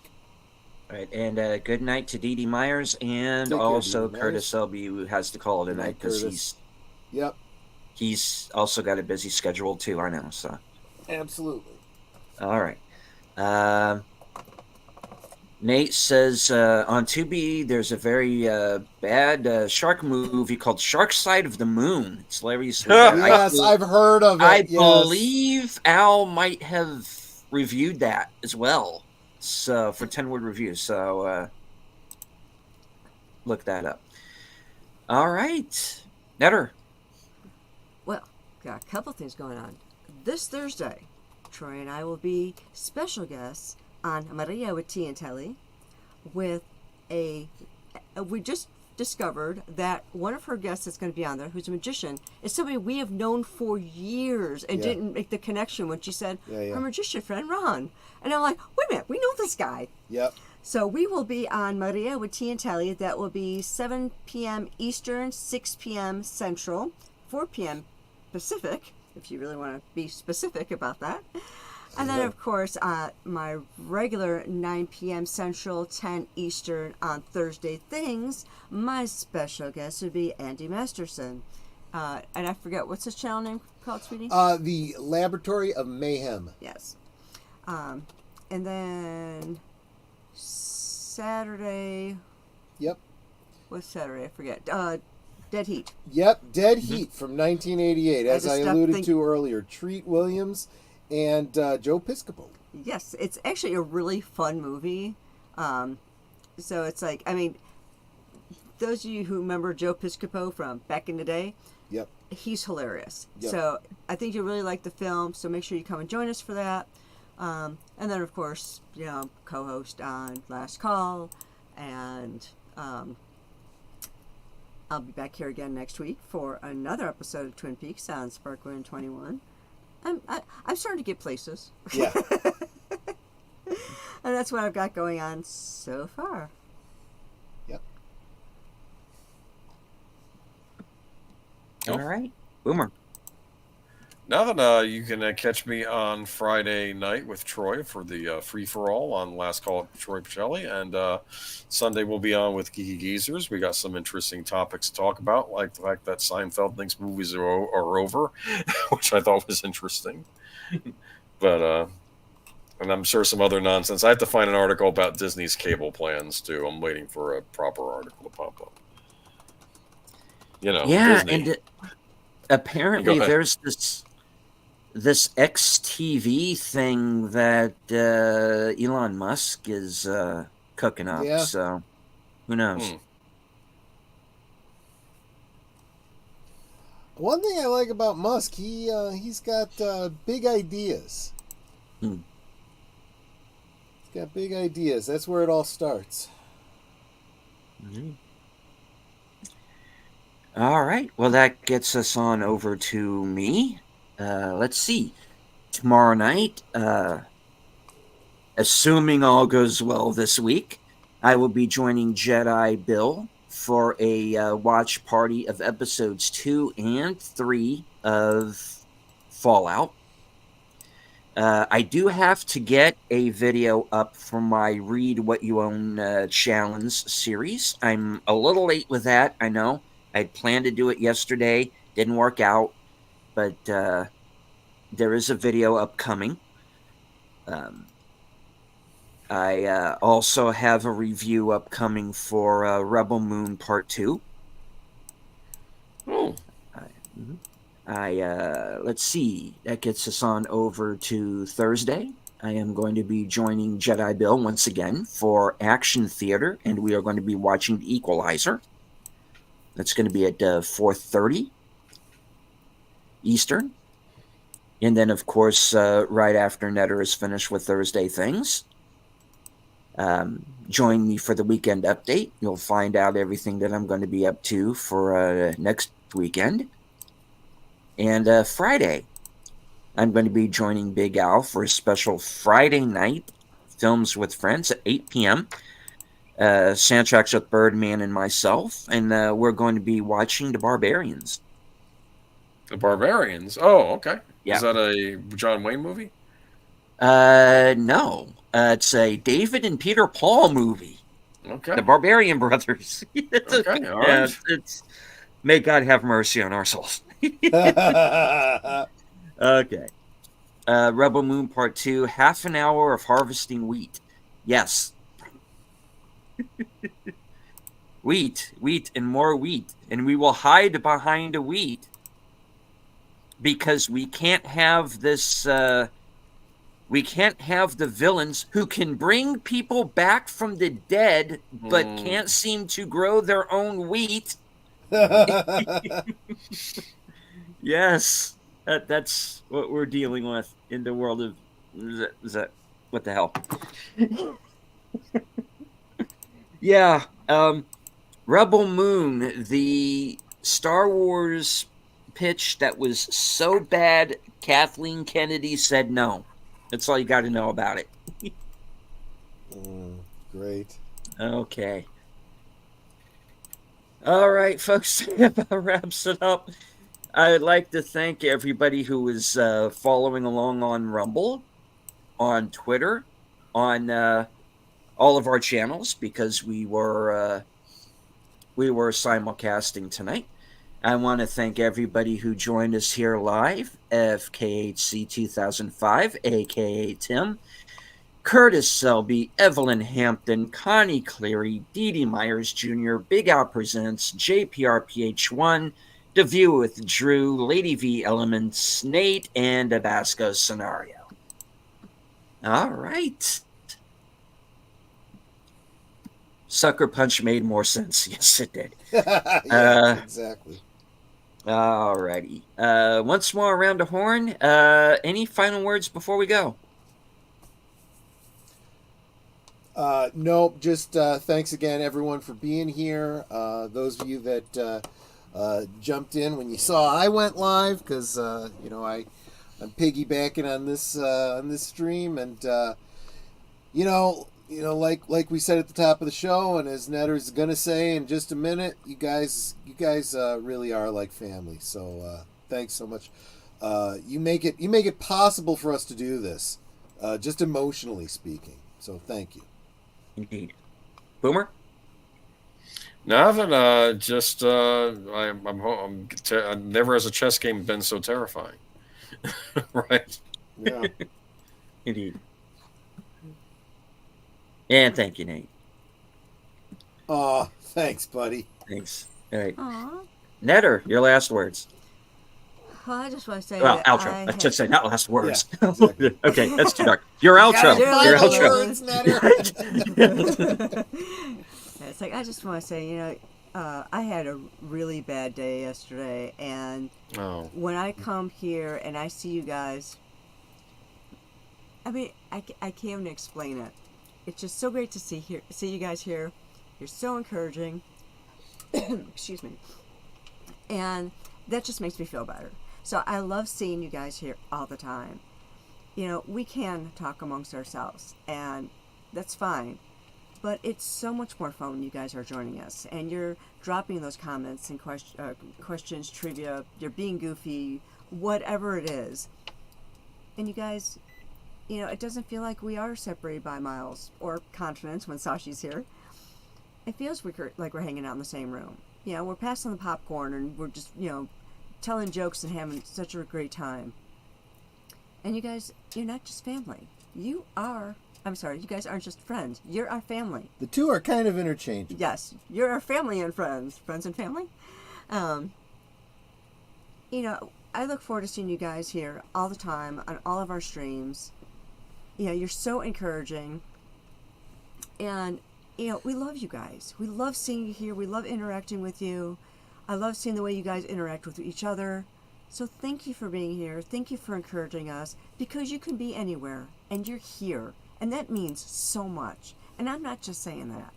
All right, and good night to Dee Dee Myers, and Take care, also Dee Dee Curtis Selby, who has to call tonight because Yep, he's also got a busy schedule too. I know. So absolutely. all right. Nate says on Tubi there's a very bad shark movie called Shark Side of the Moon. It's Larry's. Yes, I've heard of it. I yes. believe Al might have reviewed that as well. So for 10 Word Reviews. So look that up. All right, Netter. Well, got a couple things going on. This Thursday, Troy and I will be special guests on Maria with Tea and Telly with we just discovered that one of her guests that's going to be on there, who's a magician, is somebody we have known for years and didn't make the connection when she said, her magician friend, Ron. And I'm like, wait a minute, we know this guy. Yep. So we will be on Maria with Tea and Telly. That will be 7 p.m. Eastern, 6 p.m. Central, 4 p.m. Pacific, if you really want to be specific about that. And then, of course, my regular 9 p.m. Central, 10 Eastern on Thursday Things, my special guest would be Andy Masterson. And I forget, what's his channel name called, sweetie? The Laboratory of Mayhem. Yes. And then Saturday... Yep. What's Saturday? I forget. Dead Heat. Yep, Dead Heat from 1988, as I alluded to earlier. Treat Williams and Joe Piscopo. Yes, it's actually a really fun movie. So it's like, I mean, those of you who remember Joe Piscopo from back in the day, yep, he's hilarious. Yep. So I think you'll really like the film, so make sure you come and join us for that. And then, of course, co-host on Last Call, and I'll be back here again next week for another episode of Twin Peaks on Sparkwood 21. I'm starting to get places. Yeah. And that's what I've got going on so far. Yep. All right. Boomer. Now that you can catch me on Friday night with Troy for the free-for-all on Last Call with Troy Pacelli, and Sunday we'll be on with Geeky Geezers. We got some interesting topics to talk about, like the fact that Seinfeld thinks movies are over, which I thought was interesting. But and I'm sure some other nonsense. I have to find an article about Disney's cable plans, too. I'm waiting for a proper article to pop up. Yeah, Disney. and apparently there's this XTV thing that Elon Musk is cooking up. Yeah. So who knows? One thing I like about Musk, he's got big ideas. He's got big ideas. That's where it all starts. Mm-hmm. All right. Well, that gets us on over to me. Let's see. Tomorrow night, assuming all goes well this week, I will be joining Jedi Bill for a watch party of episodes 2 and 3 of Fallout. I do have to get a video up for my Read What You Own challenge series. I'm a little late with that, I know. I'd planned to do it yesterday. Didn't work out. But there is a video upcoming. I also have a review upcoming for Rebel Moon Part 2. Oh. Let's see. That gets us on over to Thursday. I am going to be joining Jedi Bill once again for Action Theater, and we are going to be watching The Equalizer. That's going to be at 4:30 Eastern. And then, of course, right after Netter is finished with Thursday Things, join me for the weekend update. You'll find out everything that I'm going to be up to for next weekend. And Friday, I'm going to be joining Big Al for a special Friday night Films with Friends at 8 p.m. Soundtracks with Birdman and myself. And we're going to be watching The Barbarians. The Barbarians? Oh, okay. Yeah. Is that a John Wayne movie? No. It's a David and Peter Paul movie. Okay. The Barbarian Brothers. Okay, all right. It's may God have mercy on our souls. Okay. Rebel Moon Part 2, half an hour of harvesting wheat. Yes. Wheat, and more wheat. And we will hide behind the wheat. Because we can't have this, we can't have the villains who can bring people back from the dead, but can't seem to grow their own wheat. Yes, that's what we're dealing with in the world of, what the hell? Yeah, Rebel Moon, the Star Wars pitch that was so bad, Kathleen Kennedy said no. That's all you got to know about it. Great. Okay. All right, folks, that wraps it up. I'd like to thank everybody who was following along on Rumble, on Twitter, on all of our channels, because we were simulcasting tonight. I want to thank everybody who joined us here live, FKHC 2005, a.k.a. Tim, Curtis Selby, Evelyn Hampton, Connie Cleary, Dee Dee Myers Jr., Big Al Presents, JPRPH1, The View with Drew, Lady V Elements, Nate, and Tabasco Scenario. All right. Sucker Punch made more sense. Yes, it did. Yeah, exactly. Alrighty. Once more around the horn. Any final words before we go? Nope. Just thanks again, everyone, for being here. Those of you that jumped in when you saw I went live, because I'm piggybacking on this stream, and like we said at the top of the show, and as Netter's gonna say in just a minute, you guys really are like family. So thanks so much. You make it possible for us to do this, just emotionally speaking. So thank you. Indeed. Boomer? Nothing. Just I'm never has a chess game been so terrifying. Right. Yeah. Indeed. And thank you, Nate. Aw, thanks, buddy. Thanks. All right. Aw. Netter, your last words. Well, I just want to say Well, that outro. I I should say not last words. Yeah, exactly. Okay, that's too dark. Your outro. Yeah, Your final outro. words, Netter. It's like, I just want to say, I had a really bad day yesterday, and when I come here and I see you guys, I mean, I can't even explain it. It's just so great to see you guys here. You're so encouraging. Excuse me. And that just makes me feel better. So I love seeing you guys here all the time. We can talk amongst ourselves, and that's fine. But it's so much more fun when you guys are joining us, and you're dropping those comments and questions, trivia, you're being goofy, whatever it is. And you guys, it doesn't feel like we are separated by miles or continents when Sashi's here. It feels like we're hanging out in the same room. We're passing the popcorn, and we're just, telling jokes and having such a great time. And you guys, you're not just family. You guys aren't just friends. You're our family. The two are kind of interchangeable. Yes, you're our family and friends. Friends and family. I look forward to seeing you guys here all the time on all of our streams. You're so encouraging. And, we love you guys. We love seeing you here. We love interacting with you. I love seeing the way you guys interact with each other. So thank you for being here. Thank you for encouraging us, because you can be anywhere and you're here. And that means so much. And I'm not just saying that.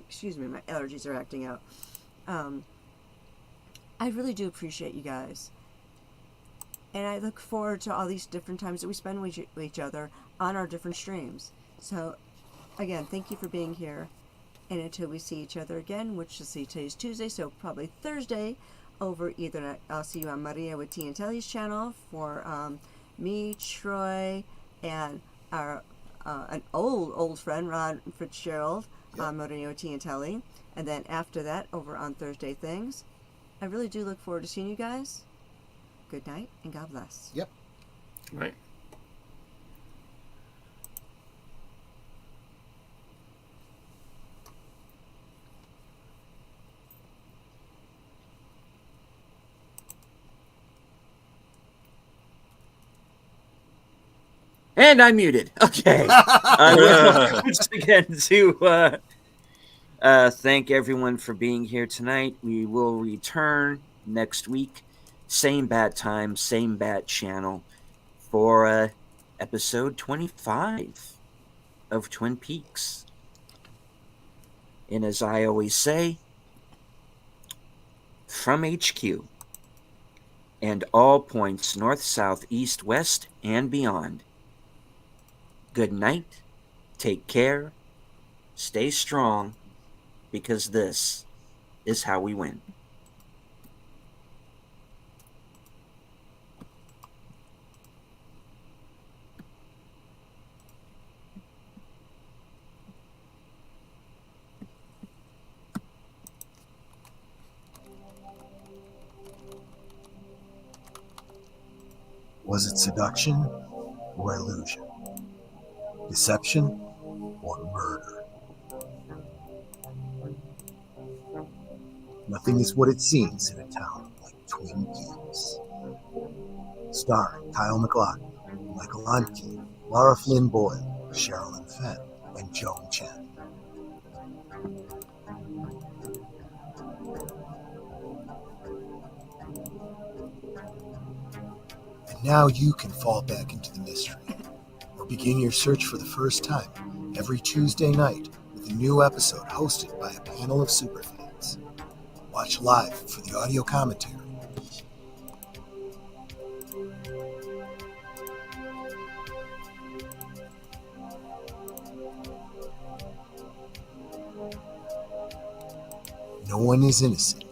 Excuse me, my allergies are acting out. I really do appreciate you guys. And I look forward to all these different times that we spend with each other on our different streams. So, again, thank you for being here. And until we see each other again, which is today's Tuesday, so probably Thursday, over either I'll see you on Maria with T and Telly's channel for me, Troy, and our an old friend Ron Fitzgerald on Maria with T and Telly, and then after that over on Thursday Things. I really do look forward to seeing you guys. Good night and God bless. Yep. Right. And I'm muted. Okay. Once again, to thank everyone for being here tonight. We will return next week, same bat time, same bat channel, for episode 25 of Twin Peaks. And as I always say, from HQ and all points north, south, east, west, and beyond, good night, take care, stay strong, because this is how we win. Was it seduction or illusion? Deception or murder? Nothing is what it seems in a town like Twin Peaks. Starring Kyle MacLachlan, Michael Onke, Laura Flynn Boyle, Sherilyn Fenn, and Joan Chen. And now you can fall back into the mystery, or begin your search for the first time every Tuesday night with a new episode hosted by a panel of superfans. Watch live for the audio commentary. No one is innocent